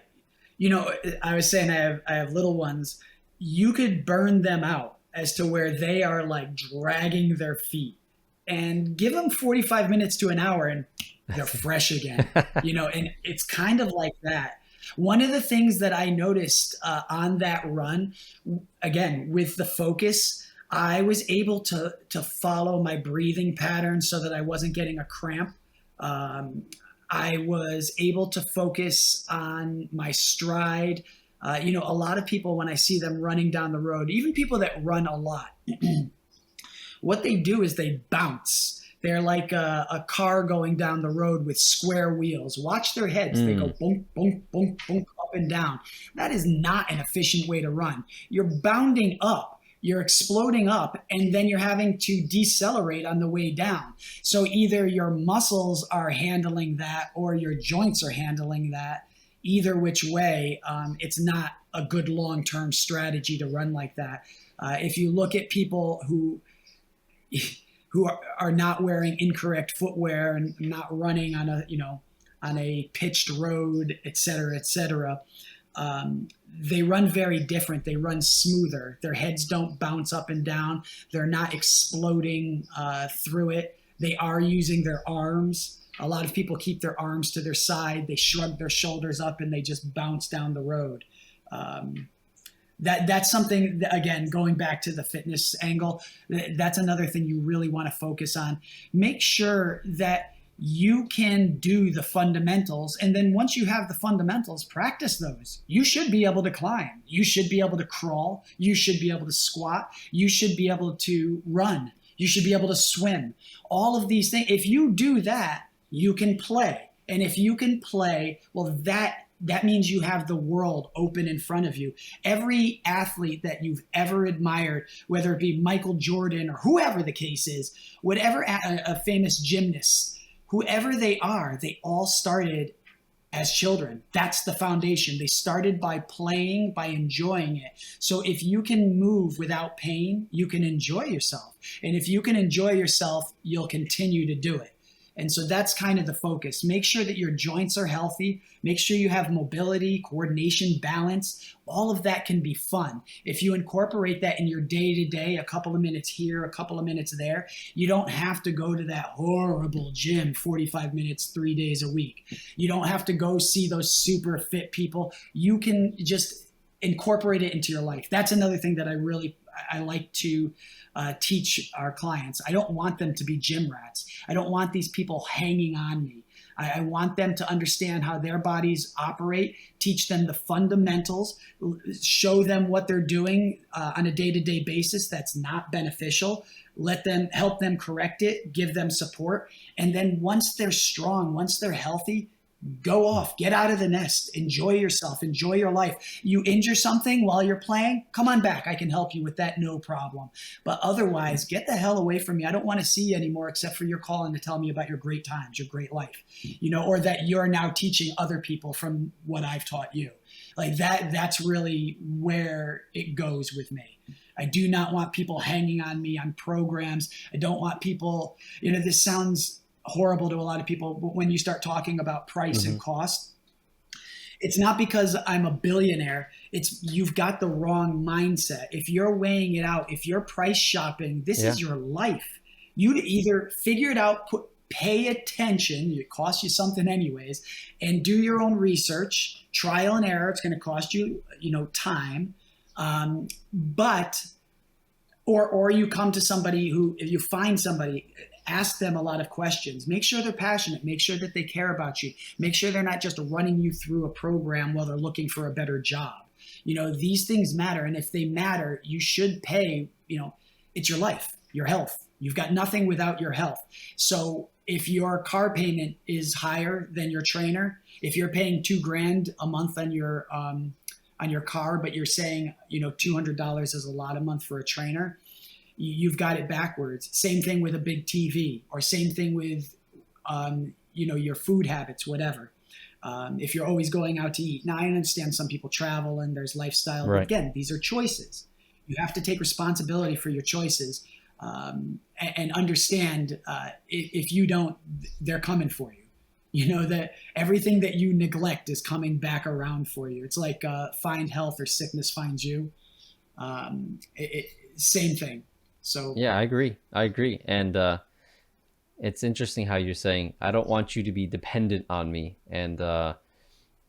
was saying I have little ones. You could burn them out as to where they are like dragging their feet, and give them 45 minutes to an hour and they're fresh again, and it's kind of like that. One of the things that I noticed on that run, again, with the focus, I was able to follow my breathing pattern so that I wasn't getting a cramp. I was able to focus on my stride. A lot of people, when I see them running down the road, even people that run a lot, what they do is they bounce. They're like a car going down the road with square wheels. Watch their heads. They go boom, boom, boom, boom, up and down. That is not an efficient way to run. You're bounding up. You're exploding up, and then you're having to decelerate on the way down. So either your muscles are handling that or your joints are handling that. Either which way, it's not a good long-term strategy to run like that. If you look at people who are not wearing incorrect footwear and not running on a pitched road, et cetera, they run very different. They run smoother. Their heads don't bounce up and down. They're not exploding through it. They are using their arms. A lot of people keep their arms to their side. They shrug their shoulders up and they just bounce down the road. That's something that, again, going back to the fitness angle, that's another thing you really want to focus on. Make sure that you can do the fundamentals. And then once you have the fundamentals, practice those. You should be able to climb. You should be able to crawl. You should be able to squat. You should be able to run. You should be able to swim. All of these things. If you do that, you can play. And if you can play, well, that means you have the world open in front of you. Every athlete that you've ever admired, whether it be Michael Jordan or whoever the case is, whatever a famous gymnast, whoever they are, they all started as children. That's the foundation. They started by playing, by enjoying it. So if you can move without pain, you can enjoy yourself. And if you can enjoy yourself, you'll continue to do it. And so that's kind of the focus. Make sure that your joints are healthy. Make sure you have mobility, coordination, balance. All of that can be fun. If you incorporate that in your day-to-day, a couple of minutes here, a couple of minutes there, you don't have to go to that horrible gym 45 minutes, 3 days a week. You don't have to go see those super fit people. You can just incorporate it into your life. That's another thing that I like to teach our clients. I don't want them to be gym rats. I don't want these people hanging on me. I want them to understand how their bodies operate, teach them the fundamentals, show them what they're doing on a day-to-day basis that's not beneficial, help them correct it, give them support. And then once they're strong, once they're healthy, go off, get out of the nest, enjoy yourself, enjoy your life. You injure something while you're playing, come on back. I can help you with that, no problem. But otherwise, get the hell away from me. I don't want to see you anymore except for you're calling to tell me about your great times, your great life, or that you're now teaching other people from what I've taught you. Like that's really where it goes with me. I do not want people hanging on me on programs. I don't want people, this sounds horrible to a lot of people, but when you start talking about price and cost, it's not because I'm a billionaire. It's you've got the wrong mindset. If you're weighing it out, if you're price shopping, this is your life. You either figure it out, pay attention. It costs you something anyways, and do your own research, trial and error. It's going to cost you, time, or you come to somebody who, if you find somebody, ask them a lot of questions. Make sure they're passionate. Make sure that they care about you. Make sure they're not just running you through a program while they're looking for a better job. These things matter. And if they matter, you should pay, it's your life, your health. You've got nothing without your health. So if your car payment is higher than your trainer, if you're paying $2,000 a month on your car, but you're saying, $200 is a lot a month for a trainer, you've got it backwards. Same thing with a big TV, or same thing with, your food habits, whatever. If you're always going out to eat. Now, I understand some people travel and there's lifestyle. Right. But again, these are choices. You have to take responsibility for your choices and understand if you don't, they're coming for you. That everything that you neglect is coming back around for you. It's like find health or sickness finds you. same thing. So Yeah, I agree. And it's interesting how you're saying, I don't want you to be dependent on me. And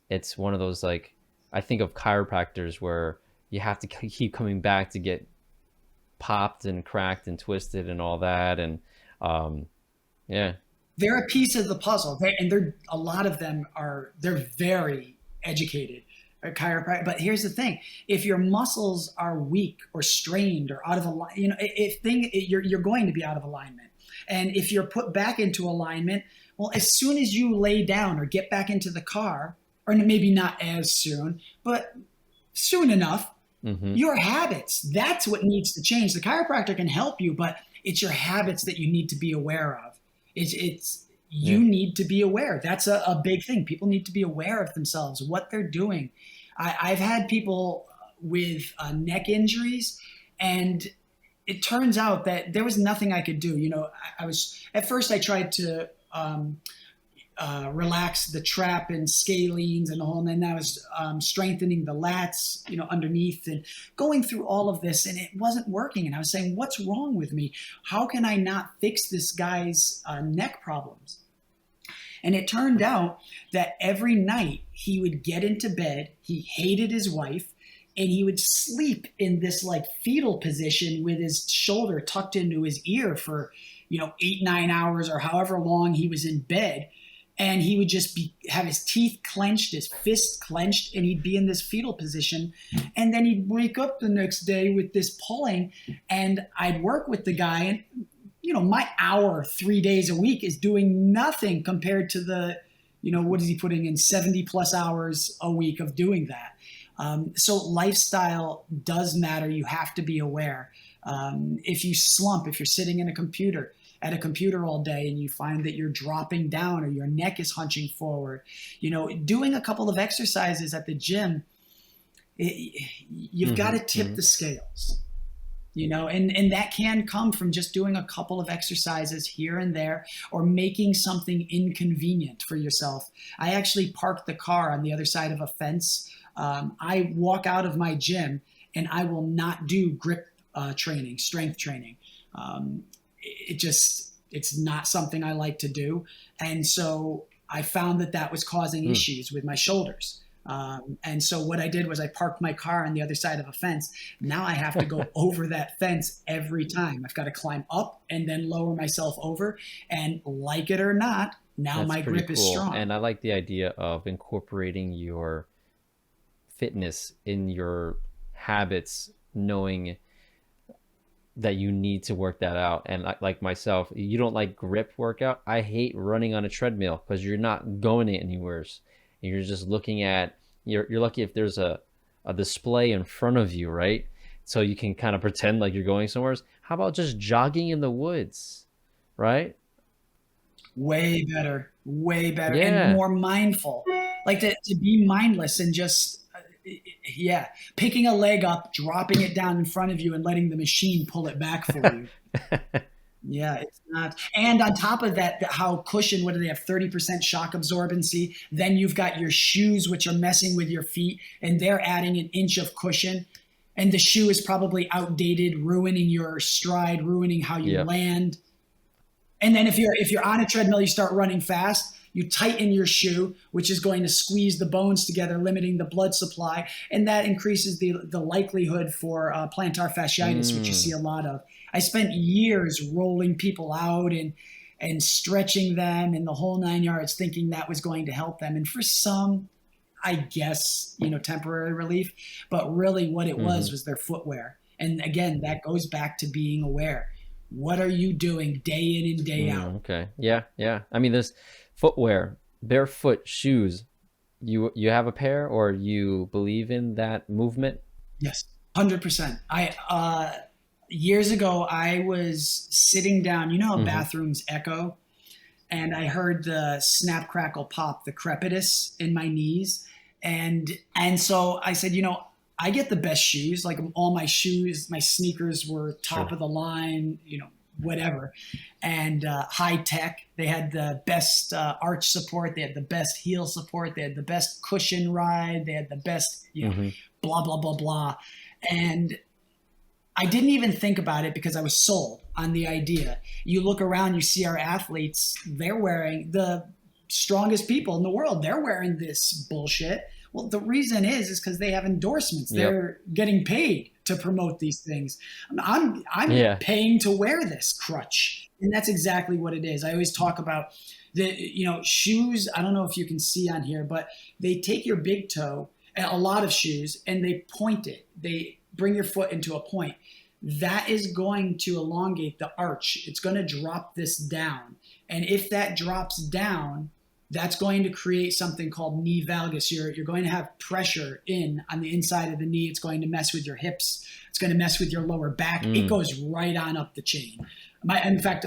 it's one of those, like, I think of chiropractors where you have to keep coming back to get popped and cracked and twisted and all that. And um, yeah. they're a piece of the puzzle. And they're a lot of them are they're very educated chiropractor. But here's the thing: if your muscles are weak or strained or out of alignment, you're going to be out of alignment. And if you're put back into alignment, well, as soon as you lay down or get back into the car, or maybe not as soon, but soon enough, Hmm. your habits, that's what needs to change. The chiropractor can help you, but it's your habits that you need to be aware of. It's Yeah. you need to be aware. That's a big thing. People need to be aware of themselves, what they're doing. I've had people with neck injuries, and it turns out that there was nothing I could do. I was at first I tried to relax the trap and scalenes and the whole, and then I was strengthening the lats, underneath, and going through all of this, and it wasn't working. And I was saying, what's wrong with me? How can I not fix this guy's neck problems? And it turned out that every night he would get into bed, he hated his wife, and he would sleep in this like fetal position with his shoulder tucked into his ear for, 8, 9 hours or however long he was in bed. And he would just have his teeth clenched, his fists clenched, and he'd be in this fetal position. And then he'd wake up the next day with this pulling, and I'd work with the guy, and my hour 3 days a week is doing nothing compared to the, what is he putting in 70 plus hours a week of doing that. So lifestyle does matter. You have to be aware. If you slump, if you're sitting at a computer all day and you find that you're dropping down or your neck is hunching forward, doing a couple of exercises at the gym, you've got to tip the scales. And that can come from just doing a couple of exercises here and there, or making something inconvenient for yourself. I actually parked the car on the other side of a fence. I walk out of my gym and I will not do grip training, strength training. It's not something I like to do. And so I found that was causing issues with my shoulders. And so what I did was I parked my car on the other side of a fence. Now I have to go over that fence every time. I've got to climb up and then lower myself over. And like it or not, now That's my pretty grip is cool. strong. And I like the idea of incorporating your fitness in your habits, knowing that you need to work that out. And like myself, you don't like grip workout. I hate running on a treadmill because you're not going anywhere. And you're just looking at, you're lucky if there's a display in front of you, right? So you can kind of pretend like you're going somewhere. How about just jogging in the woods, right? Way better, and Yeah. more mindful. Like to be mindless and just, yeah, picking a leg up, dropping it down in front of you, and letting the machine pull it back for you. Yeah, it's not. And on top of that, how cushion, what do they have? 30% shock absorbency. Then you've got your shoes, which are messing with your feet, and they're adding an inch of cushion. And the shoe is probably outdated, ruining your stride, ruining how you Yep. land. And then if you're on a treadmill, you start running fast, you tighten your shoe, which is going to squeeze the bones together, limiting the blood supply, and that increases the likelihood for plantar fasciitis, which you see a lot of. I spent years rolling people out and stretching them in the whole 9 yards, thinking that was going to help them. And for some, I guess, temporary relief, but really what it Mm-hmm. was their footwear. And again, that goes back to being aware. What are you doing day in and day out? Okay. Yeah. Yeah. I mean, there's footwear, barefoot shoes. You have a pair, or you believe in that movement? Yes, 100%. Years ago, I was sitting down. You know how Mm-hmm. bathrooms echo? And I heard the snap, crackle, pop, the crepitus in my knees. And so I said, I get the best shoes. Like all my shoes, my sneakers were top Sure. of the line, whatever, and high tech. They had the best arch support. They had the best heel support. They had the best cushion ride. They had the best, Mm-hmm. blah blah blah blah. And I didn't even think about it because I was sold on the idea. You look around, you see our athletes, they're wearing the strongest people in the world. They're wearing this bullshit. Well, the reason is because they have endorsements. Yep. They're getting paid to promote these things. I'm paying to wear this crutch. And that's exactly what it is. I always talk about shoes. I don't know if you can see on here, but they take your big toe, a lot of shoes, and they point it. They bring your foot into a point. That is going to elongate the arch. It's going to drop this down. And if that drops down, that's going to create something called knee valgus. You're going to have pressure on the inside of the knee. It's going to mess with your hips. It's going to mess with your lower back. It goes right on up the chain. In fact,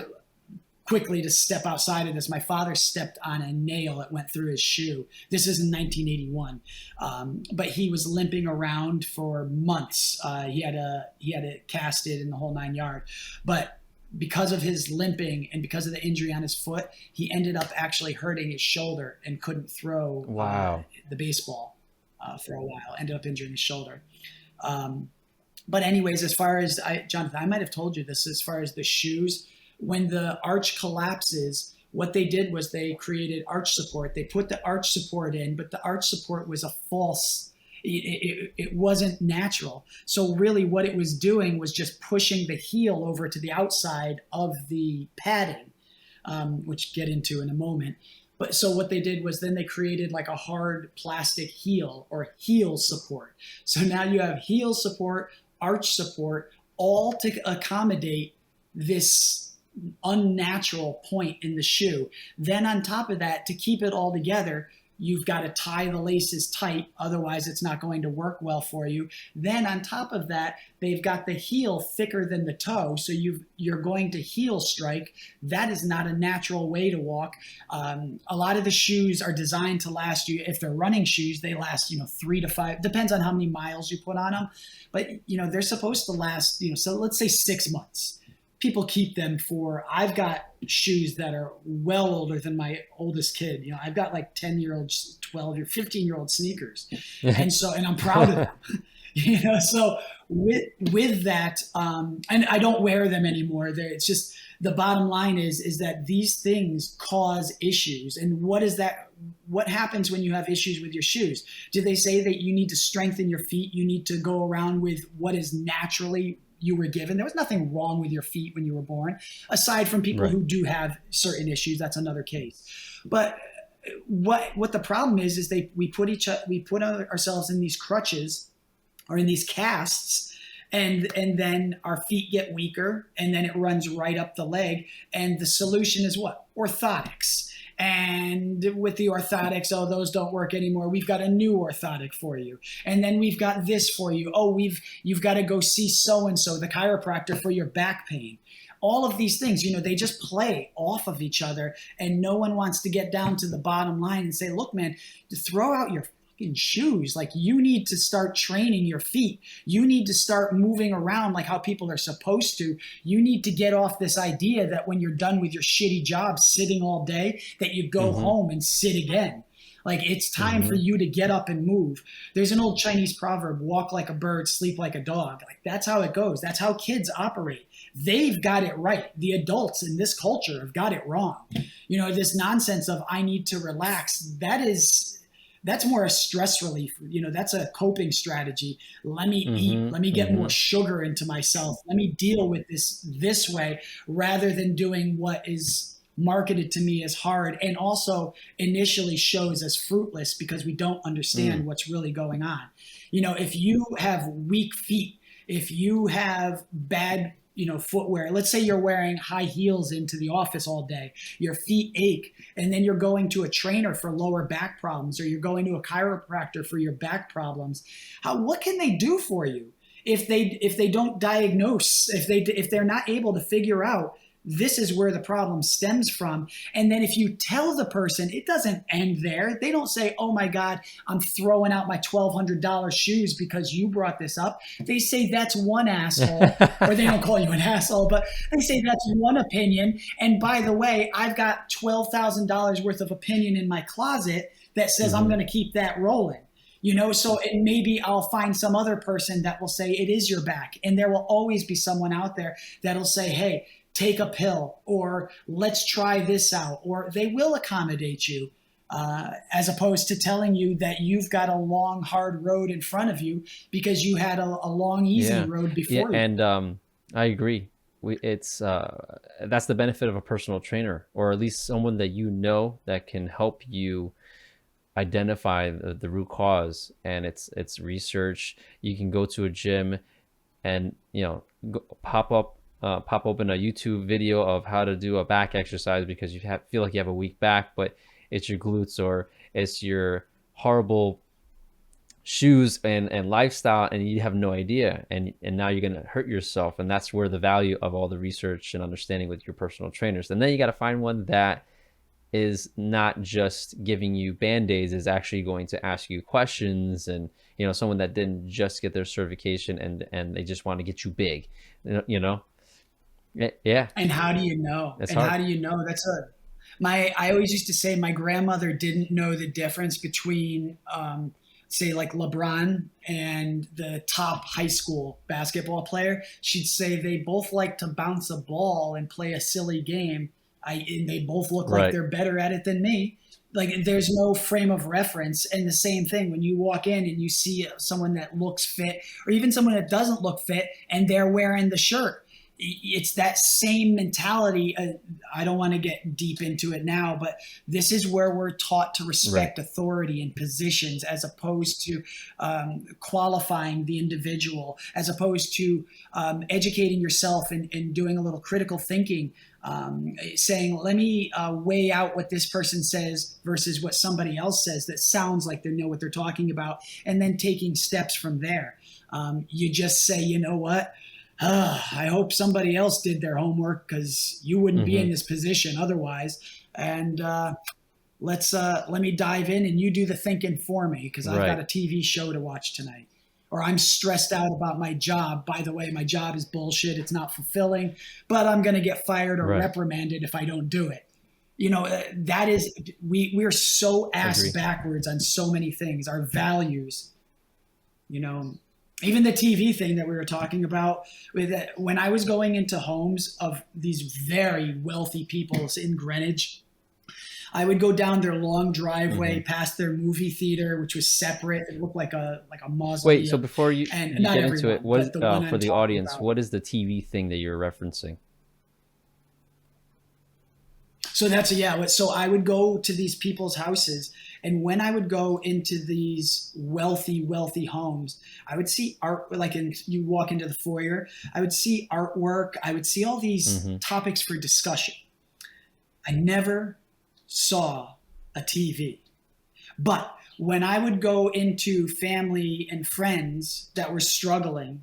quickly to step outside of this, my father stepped on a nail that went through his shoe. This is in 1981, but he was limping around for months. He had it casted in the whole 9 yards, but because of his limping and because of the injury on his foot, he ended up actually hurting his shoulder and couldn't throw the baseball for a while. Ended up injuring his shoulder. But anyways, as far as Jonathan, I might have told you this, as far as the shoes, when the arch collapses, what they did was they created arch support. They put the arch support in, but the arch support was a false, it wasn't natural. So really what it was doing was just pushing the heel over to the outside of the padding, which get into in a moment. But so what they did was then they created like a hard plastic heel or heel support. So now you have heel support, arch support, all to accommodate this unnatural point in the shoe. Then on top of that, to keep it all together, you've got to tie the laces tight. Otherwise, it's not going to work well for you. Then on top of that, they've got the heel thicker than the toe. So you're going to heel strike. That is not a natural way to walk. A lot of the shoes are designed to last you. If they're running shoes, they last, 3 to 5, depends on how many miles you put on them. But, they're supposed to last, so let's say 6 months. People keep them for, I've got shoes that are well older than my oldest kid. I've got like 10-year-old, 12 or 15-year-old sneakers. And I'm proud of them. So with that, and I don't wear them anymore. It's just, the bottom line is that these things cause issues. And what happens when you have issues with your shoes? Do they say that you need to strengthen your feet? You need to go around with what is naturally you were given? There was nothing wrong with your feet when you were born, aside from people who do have certain issues. That's another case. But what the problem is we put ourselves in these crutches or in these casts, and then our feet get weaker, and then it runs right up the leg. And the solution is what? Orthotics. And with the orthotics, those don't work anymore. We've got a new orthotic for you. And then we've got this for you. You've got to go see so-and-so, the chiropractor, for your back pain. All of these things, they just play off of each other. And no one wants to get down to the bottom line and say, look, man, throw out your shoes. Like, you need to start training your feet. You need to start moving around like how people are supposed to. You need to get off this idea that when you're done with your shitty job sitting all day, that you go home and sit again. Like, it's time for you to get up and move. There's an old Chinese proverb, walk like a bird, sleep like a dog. Like, that's how it goes. That's how kids operate. They've got it right. The adults in this culture have got it wrong. This nonsense of I need to relax, that's more a stress relief. That's a coping strategy. Let me eat. Let me get more sugar into myself. Let me deal with this way, rather than doing what is marketed to me as hard, and also initially shows as fruitless because we don't understand what's really going on. If you have weak feet, if you have bad footwear. Let's say you're wearing high heels into the office all day, your feet ache, and then you're going to a trainer for lower back problems, or you're going to a chiropractor for your back problems. What can they do for you if they don't diagnose, if they're not able to figure out this is where the problem stems from? And then if you tell the person, it doesn't end there. They don't say, oh my God, I'm throwing out my $1,200 shoes because you brought this up. They say that's one asshole, or they don't call you an asshole, but they say that's one opinion. And by the way, I've got $12,000 worth of opinion in my closet that says I'm going to keep that rolling. So and maybe I'll find some other person that will say it is your back, and there will always be someone out there that'll say, hey, take a pill, or let's try this out, or they will accommodate you, as opposed to telling you that you've got a long hard road in front of you because you had a long easy Yeah. road Yeah. before you. And I agree. It's that's the benefit of a personal trainer, or at least someone that that can help you identify the root cause. And it's research. You can go to a gym and pop open a YouTube video of how to do a back exercise because feel like you have a weak back, but it's your glutes or it's your horrible shoes and lifestyle, and you have no idea, and now you're going to hurt yourself. And that's where the value of all the research and understanding with your personal trainers. And then you got to find one that is not just giving you band-aids, is actually going to ask you questions, and someone that didn't just get their certification and they just want to get you big. Yeah. And how do you know? That's And hard. how do you know? I always used to say my grandmother didn't know the difference between, say, like LeBron and the top high school basketball player. She'd say they both like to bounce a ball and play a silly game. And they both look like Right. they're better at it than me. Like there's no frame of reference. And the same thing when you walk in and you see someone that looks fit, or even someone that doesn't look fit, and they're wearing the shirt. It's that same mentality. I don't want to get deep into it now, but this is where we're taught to respect Right. authority and positions, as opposed to qualifying the individual, as opposed to educating yourself and doing a little critical thinking, saying, let me weigh out what this person says versus what somebody else says that sounds like they know what they're talking about, and then taking steps from there. You just say, you know what? I hope somebody else did their homework, because you wouldn't be in this position otherwise. And let me dive in and you do the thinking for me, because I've got a TV show to watch tonight. Or I'm stressed out about my job. By the way, my job is bullshit. It's not fulfilling, but I'm going to get fired or reprimanded if I don't do it. That is, we're so ass backwards on so many things. Our values, even the TV thing that we were talking about, when I was going into homes of these very wealthy people in Greenwich, I would go down their long driveway past their movie theater, which was separate. It looked like a mausoleum. Wait, so before you and get into it, what for the audience, what is the TV thing that you're referencing? So so I would go to these people's houses, and when I would go into these wealthy homes, I would see art. You walk into the foyer, I would see artwork. I would see all these topics for discussion. I never saw a TV. But when I would go into family and friends that were struggling,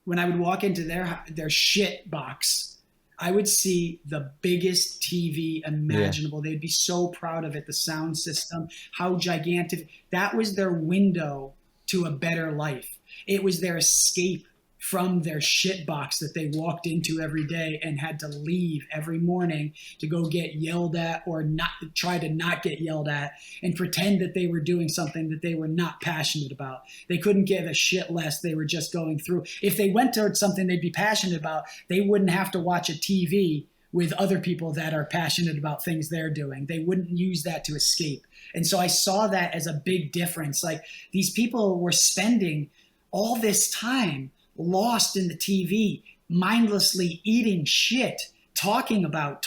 when I would walk into their shit box, I would see the biggest TV imaginable. They'd be so proud of it, the sound system, how gigantic. That was their window to a better life. It was their escape from their shit box that they walked into every day and had to leave every morning to go get yelled at, or not try to not get yelled at, and pretend that they were doing something that they were not passionate about. They couldn't give a shit less. They were just going through. If they went towards something they'd be passionate about, they wouldn't have to watch a TV with other people that are passionate about things they're doing. They wouldn't use that to escape. And so I saw that as a big difference. Like, these people were spending all this time lost in the TV, mindlessly eating shit, talking about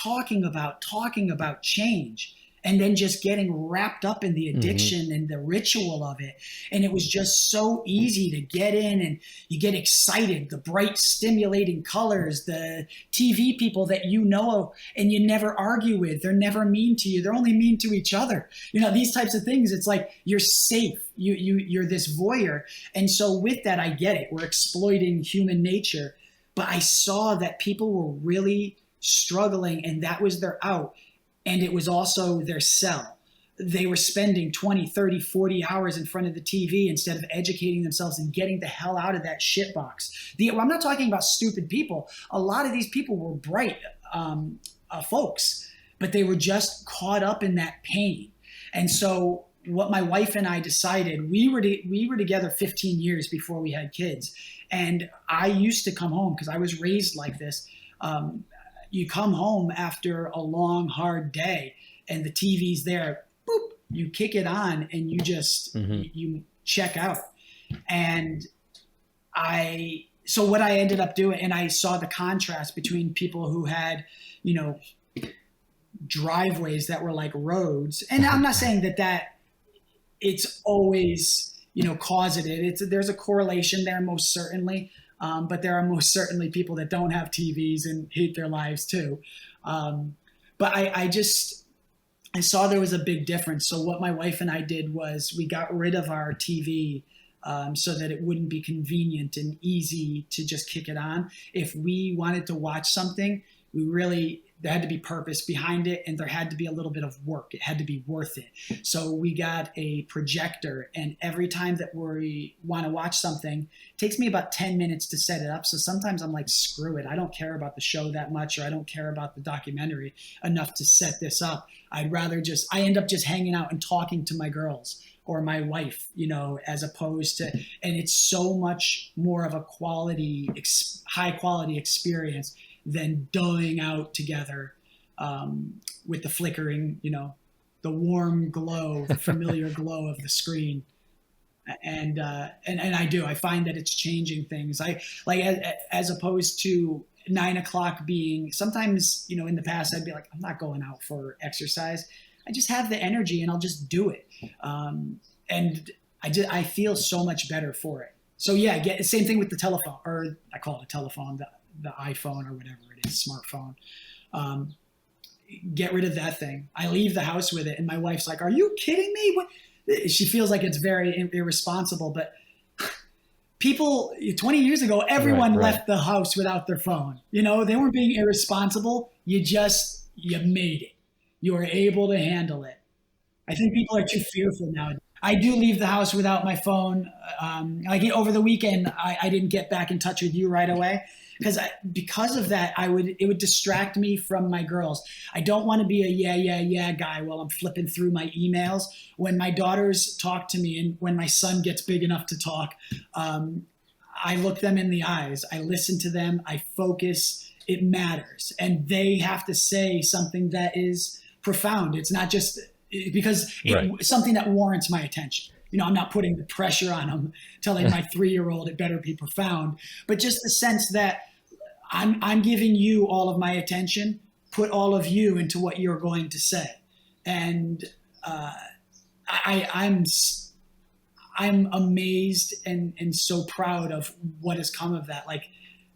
change, and then just getting wrapped up in the addiction and the ritual of it. And it was just so easy to get in, and you get excited, the bright stimulating colors, the TV people that and you never argue with. They're never mean to you. They're only mean to each other. These types of things, it's like you're safe. You're this voyeur. And so with that, I get it. We're exploiting human nature. But I saw that people were really struggling, and that was their out. And it was also their sell. They were spending 20, 30, 40 hours in front of the TV instead of educating themselves and getting the hell out of that shitbox. I'm not talking about stupid people. A lot of these people were bright folks, but they were just caught up in that pain. And so what my wife and I decided, we were together 15 years before we had kids. And I used to come home because I was raised like this. You come home after a long, hard day and the TV's there, boop, you kick it on and you just, you check out. And so what I ended up doing, and I saw the contrast between people who had, you know, driveways that were like roads. And I'm not saying that it's always, you know, causative. There's a correlation there, most certainly. But there are most certainly people that don't have TVs and hate their lives too. But I saw there was a big difference. So what my wife and I did was we got rid of our TV so that it wouldn't be convenient and easy to just kick it on. If we wanted to watch something, there had to be purpose behind it, and there had to be a little bit of work. It had to be worth it. So we got a projector, and every time that we want to watch something, it takes me about 10 minutes to set it up. So sometimes I'm like, screw it. I don't care about the show that much, or I don't care about the documentary enough to set this up. I end up just hanging out and talking to my girls or my wife, you know, as opposed to, and it's so much more of a high quality experience than going out together with the flickering, you know, the warm glow, the familiar glow of the screen. And I find that it's changing things. As opposed to 9 o'clock being, sometimes, you know, in the past I'd be like, I'm not going out for exercise. I just have the energy and I'll just do it. And I feel so much better for it. So yeah, same thing with the telephone, or I call it a telephone, the iPhone or whatever it is, smartphone. Get rid of that thing. I leave the house with it, and my wife's like, "Are you kidding me?" What? She feels like it's very irresponsible, but people 20 years ago, everyone left the house without their phone. You know, they weren't being irresponsible. You made it. You were able to handle it. I think people are too fearful now. I do leave the house without my phone. Like over the weekend, I didn't get back in touch with you right away because of that. It would distract me from my girls. I don't want to be a yeah guy while I'm flipping through my emails. When my daughters talk to me and when my son gets big enough to talk, I look them in the eyes. I listen to them. I focus. It matters, and they have to say something that is profound. It's not just because it's something that warrants my attention. You know, I'm not putting the pressure on them, telling my 3-year-old it better be profound, but just the sense that I'm giving you all of my attention, put all of you into what you're going to say. And I'm amazed and so proud of what has come of that. Like,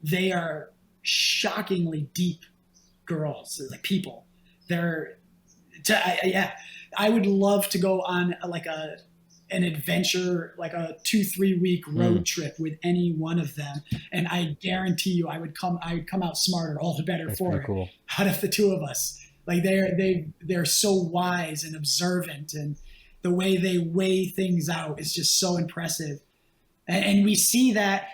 they are shockingly deep girls, like people. I would love to go on an adventure, like a 2-3 week road trip with any one of them, and I guarantee you I would come out smarter, all the better. That's for it. Cool. Out of the two of us. Like, they're so wise and observant, and the way they weigh things out is just so impressive. And we see that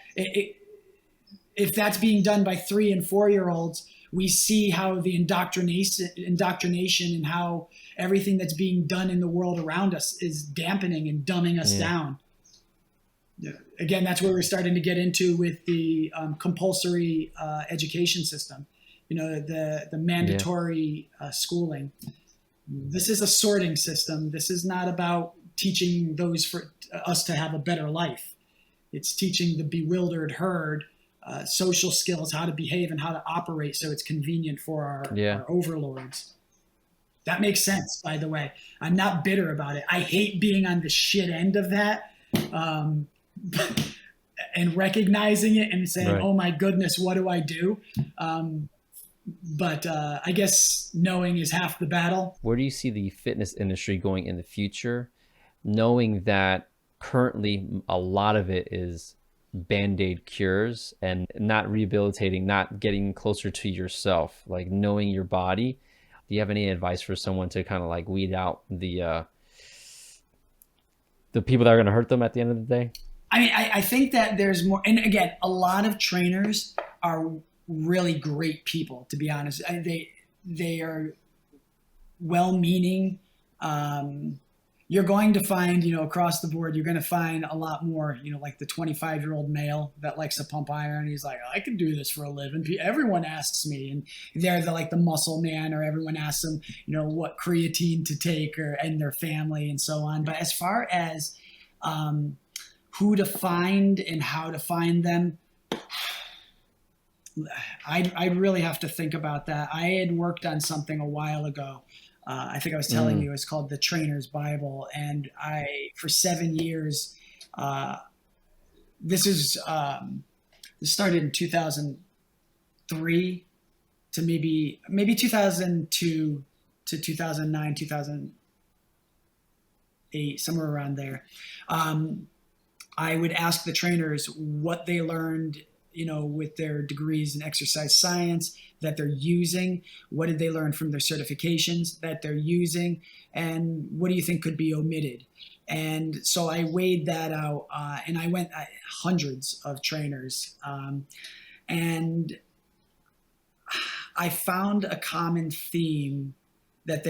if that's being done by 3 and 4-year-olds, we see how the indoctrination and how everything that's being done in the world around us is dampening and dumbing us down. Yeah. Again, that's where we're starting to get into with the compulsory education system. You know, the mandatory schooling. This is a sorting system. This is not about teaching those for us to have a better life. It's teaching the bewildered herd social skills, how to behave and how to operate so it's convenient for our overlords. That makes sense, by the way. I'm not bitter about it. I hate being on the shit end of that, and recognizing it and saying, oh my goodness, what do I do? But I guess knowing is half the battle. Where do you see the fitness industry going in the future, knowing that currently a lot of it is Band-Aid cures and not rehabilitating, not getting closer to yourself, like knowing your body? Do you have any advice for someone to kind of like weed out the people that are going to hurt them at the end of the day? I mean, I think that there's more, and again, a lot of trainers are really great people, to be honest. They are well-meaning. you're going to find, across the board, you're going to find a lot more, like the 25-year-old male that likes to pump iron. He's like, I can do this for a living. Everyone asks me, and they're the muscle man, or everyone asks them, what creatine to take, and their family and so on. But as far as who to find and how to find them, I really have to think about that. I had worked on something a while ago. I think I was telling you, it's called The Trainer's Bible. And for 7 years, this started in 2003 to maybe 2002 to 2009, 2008, somewhere around there. I would ask the trainers what they learned, with their degrees in exercise science that they're using. What did they learn from their certifications that they're using? And what do you think could be omitted? And so I weighed that out, and I went hundreds of trainers. And I found a common theme that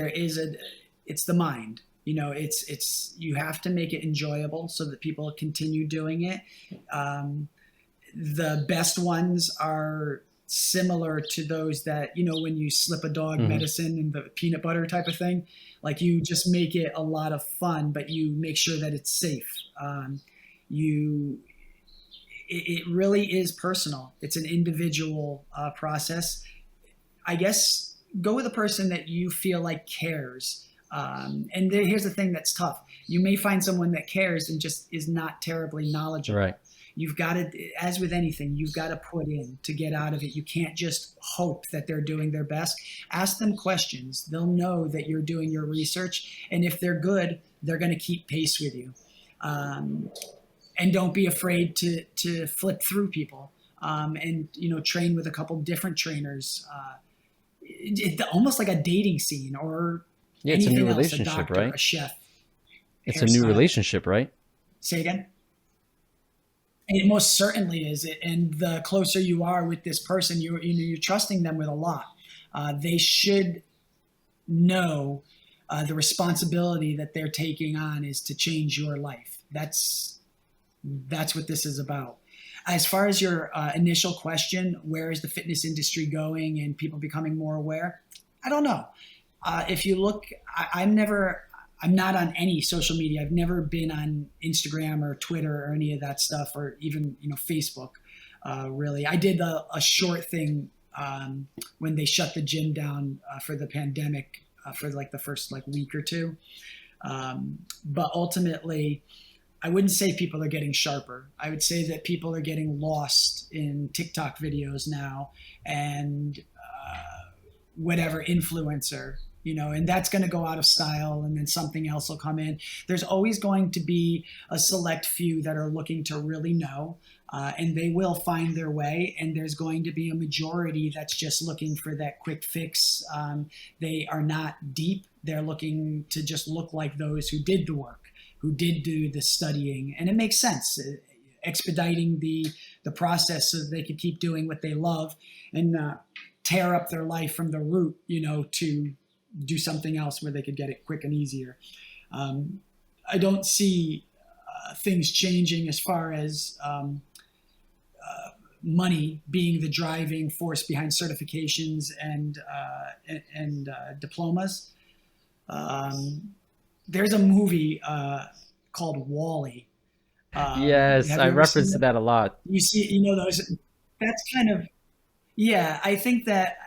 it's the mind. It's you have to make it enjoyable so that people continue doing it. The best ones are similar to those that, when you slip a dog medicine and the peanut butter type of thing, like you just make it a lot of fun, but you make sure that it's safe. It really is personal. It's an individual process. I guess go with a person that you feel like cares. And here's the thing that's tough. You may find someone that cares and just is not terribly knowledgeable. Right. You've got to, as with anything, you've got to put in to get out of it. You can't just hope that they're doing their best. Ask them questions. They'll know that you're doing your research. And if they're good, they're going to keep pace with you. And don't be afraid to flip through people, and, train with a couple different trainers. Almost like a dating scene, or it's a new else, relationship, a doctor, right? A chef. It's a new relationship, right? Say again? It most certainly is. And the closer you are with this person, you're trusting them with a lot. They should know the responsibility that they're taking on is to change your life. That's what this is about. As far as your initial question, where is the fitness industry going and people becoming more aware? I don't know. If you look, I'm not on any social media. I've never been on Instagram or Twitter or any of that stuff, or even, Facebook, really. I did a short thing when they shut the gym down for the pandemic for the first week or two. But ultimately, I wouldn't say people are getting sharper. I would say that people are getting lost in TikTok videos now and whatever influencer, and that's going to go out of style, and then something else will come in. There's always going to be a select few that are looking to really know, and they will find their way. And there's going to be a majority that's just looking for that quick fix. They are not deep. They're looking to just look like those who did the work, who did do the studying. And it makes sense, expediting the process so that they could keep doing what they love and tear up their life from the root, to do something else where they could get it quick and easier. I don't see things changing as far as money being the driving force behind certifications and diplomas. There's a movie called Wall-E. Yes, I reference that a lot. You see, those. That's kind of, yeah. I think that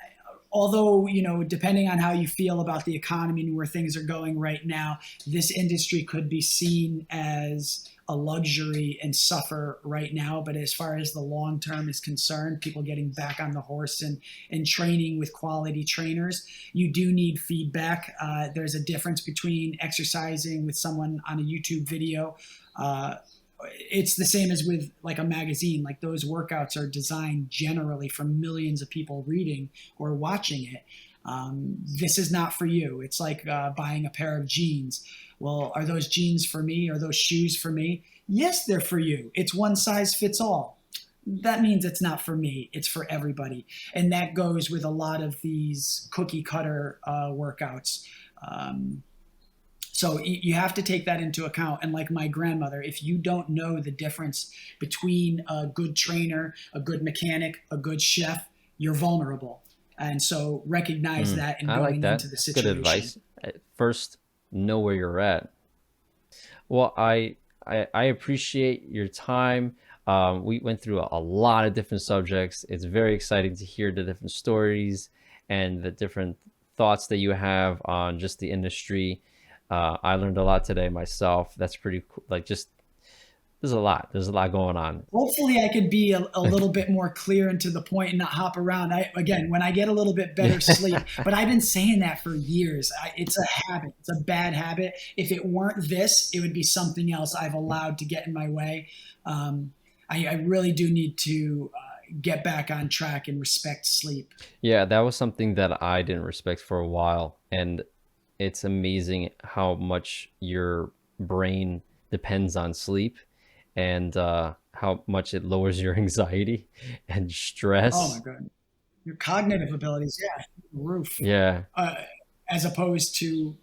although, depending on how you feel about the economy and where things are going right now, this industry could be seen as a luxury and suffer right now. But as far as the long term is concerned, people getting back on the horse and training with quality trainers, you do need feedback. There's a difference between exercising with someone on a YouTube video. It's the same as with a magazine. Those workouts are designed generally for millions of people reading or watching it. This is not for you. It's like buying a pair of jeans. Well, are those jeans for me? Are those shoes for me? Yes, they're for you. It's one size fits all. That means it's not for me. It's for everybody. And that goes with a lot of these cookie cutter workouts. So you have to take that into account. And like my grandmother, if you don't know the difference between a good trainer, a good mechanic, a good chef, you're vulnerable. And so recognize that in I like going that. into the That's good situation. advice. First, know where you're at. Well, I appreciate your time. We went through a lot of different subjects. It's very exciting to hear the different stories and the different thoughts that you have on just the industry. I learned a lot today myself. That's pretty cool. Like, just there's a lot. There's a lot going on. Hopefully I could be a little bit more clear and to the point and not hop around. Again, when I get a little bit better sleep, but I've been saying that for years. It's a habit. It's a bad habit. If it weren't this, it would be something else I've allowed to get in my way. I really do need to get back on track and respect sleep. Yeah, that was something that I didn't respect for a while. And it's amazing how much your brain depends on sleep and how much it lowers your anxiety and Oh my stress. God. Your cognitive abilities, yeah, through the roof. Yeah. Uh, as opposed to,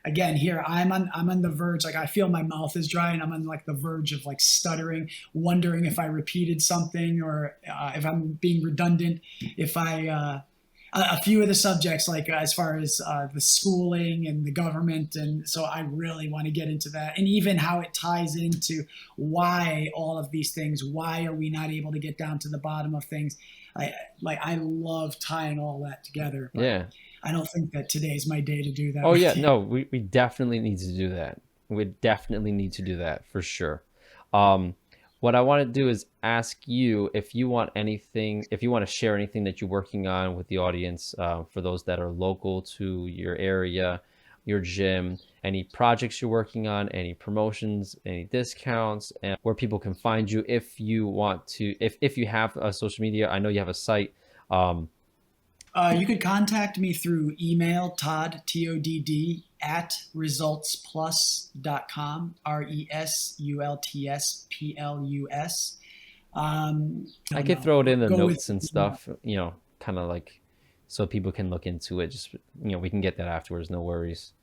again, here I'm on the verge. Like I feel my mouth is dry, and I'm on like the verge of like stuttering, wondering if I repeated something or if I'm being redundant. If I a few of the subjects, like as far as the schooling and the government, and so I really want to get into that, and even how it ties into why all of these things. Why are we not able to get down to the bottom of things? I love tying all that together, but Yeah. I don't think that today's my day to do that Oh yeah, with you. no, we definitely need to do that. We definitely need to do that for sure. Um, what I want to do is ask you if you want anything, if you want to share anything that you're working on with the audience, for those that are local to your area, your gym, any projects you're working on, any promotions, any discounts, and where people can find you if you want to, if you have a social media. I know you have a site. Um, You could contact me through email, Todd, Todd, at resultsplus.com, resultspluss. I I don't could know. throw it in the Go with notes and stuff, kind of like so people can look into it. Just, we can get that afterwards. No worries.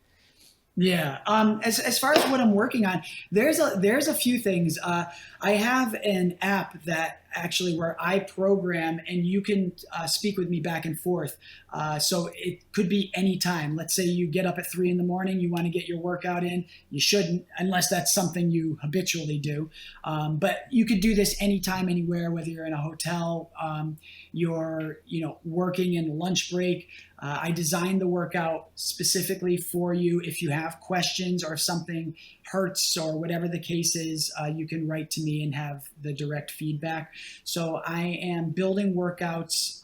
Yeah. As far as what I'm working on, there's a few things. I have an app that actually where I program and you can speak with me back and forth. So it could be any time. Let's say you get up at 3 in the morning, you want to get your workout in. You shouldn't, unless that's something you habitually do. But you could do this anytime, anywhere, whether you're in a hotel, you're working in lunch break. I designed the workout specifically for you. If you have questions or if something hurts or whatever the case is, you can write to me and have the direct feedback. So I am building workouts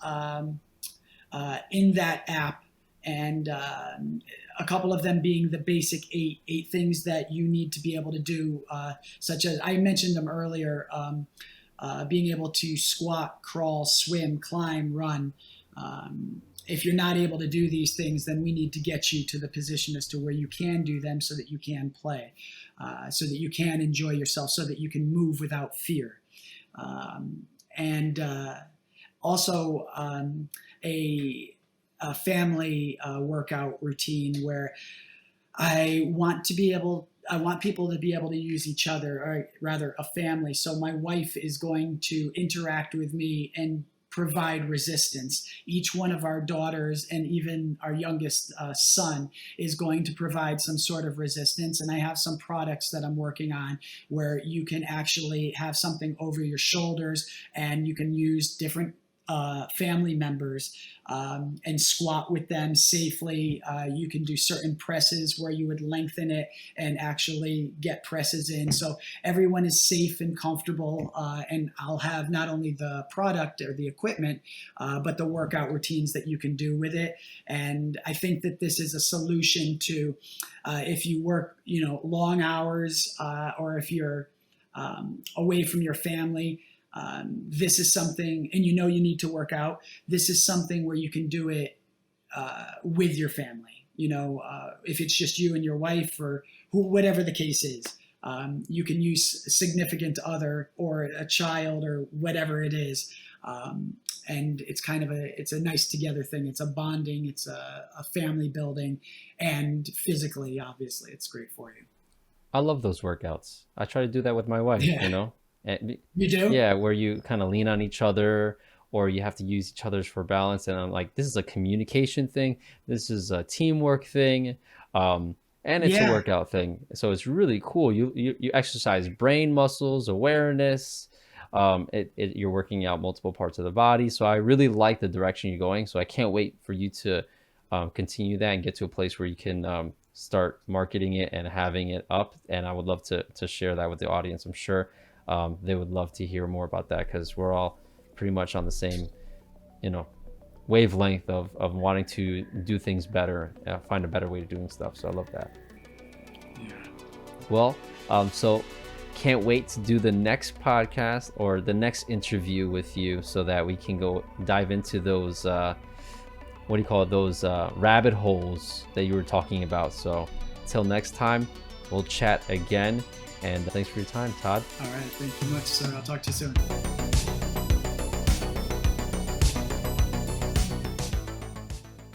in that app, and a couple of them being the basic eight things that you need to be able to do, such as I mentioned them earlier. Being able to squat, crawl, swim, climb, run. If you're not able to do these things, then we need to get you to the position as to where you can do them so that you can play, so that you can enjoy yourself, so that you can move without fear. And also a, a family workout routine where I want people to be able to use each other, or rather a family. So my wife is going to interact with me and provide resistance. Each one of our daughters and even our youngest son is going to provide some sort of resistance. And I have some products that I'm working on where you can actually have something over your shoulders and you can use different family members and squat with them safely. You can do certain presses where you would lengthen it and actually get presses in. So everyone is safe and comfortable. And I'll have not only the product or the equipment, but the workout routines that you can do with it. And I think that this is a solution to if you work, long hours or if you're away from your family. This is something, and you need to work out. This is something where you can do it with your family. If it's just you and your wife or whatever the case is, you can use a significant other or a child or whatever it is. and it's a nice together thing. It's a bonding, it's a family building, and physically, obviously, it's great for you. I love those workouts. I try to do that with my wife, Yeah. you know? And, You do? yeah, where you kind of lean on each other or you have to use each other's for balance. And I'm like, this is a communication thing. This is a teamwork thing. And it's a Yeah. workout thing. So it's really cool. You exercise brain muscles, awareness. You're working out multiple parts of the body. So I really like the direction you're going. So I can't wait for you to continue that and get to a place where you can start marketing it and having it up. And I would love to share that with the audience. I'm sure they would love to hear more about that because we're all pretty much on the same, wavelength of wanting to do things better, find a better way of doing stuff. So I love that. Yeah. Well, so can't wait to do the next podcast or the next interview with you so that we can go dive into those, those rabbit holes that you were talking about. So till next time, we'll chat again. And thanks for your time, Todd. All right. Thank you much, sir. I'll talk to you soon.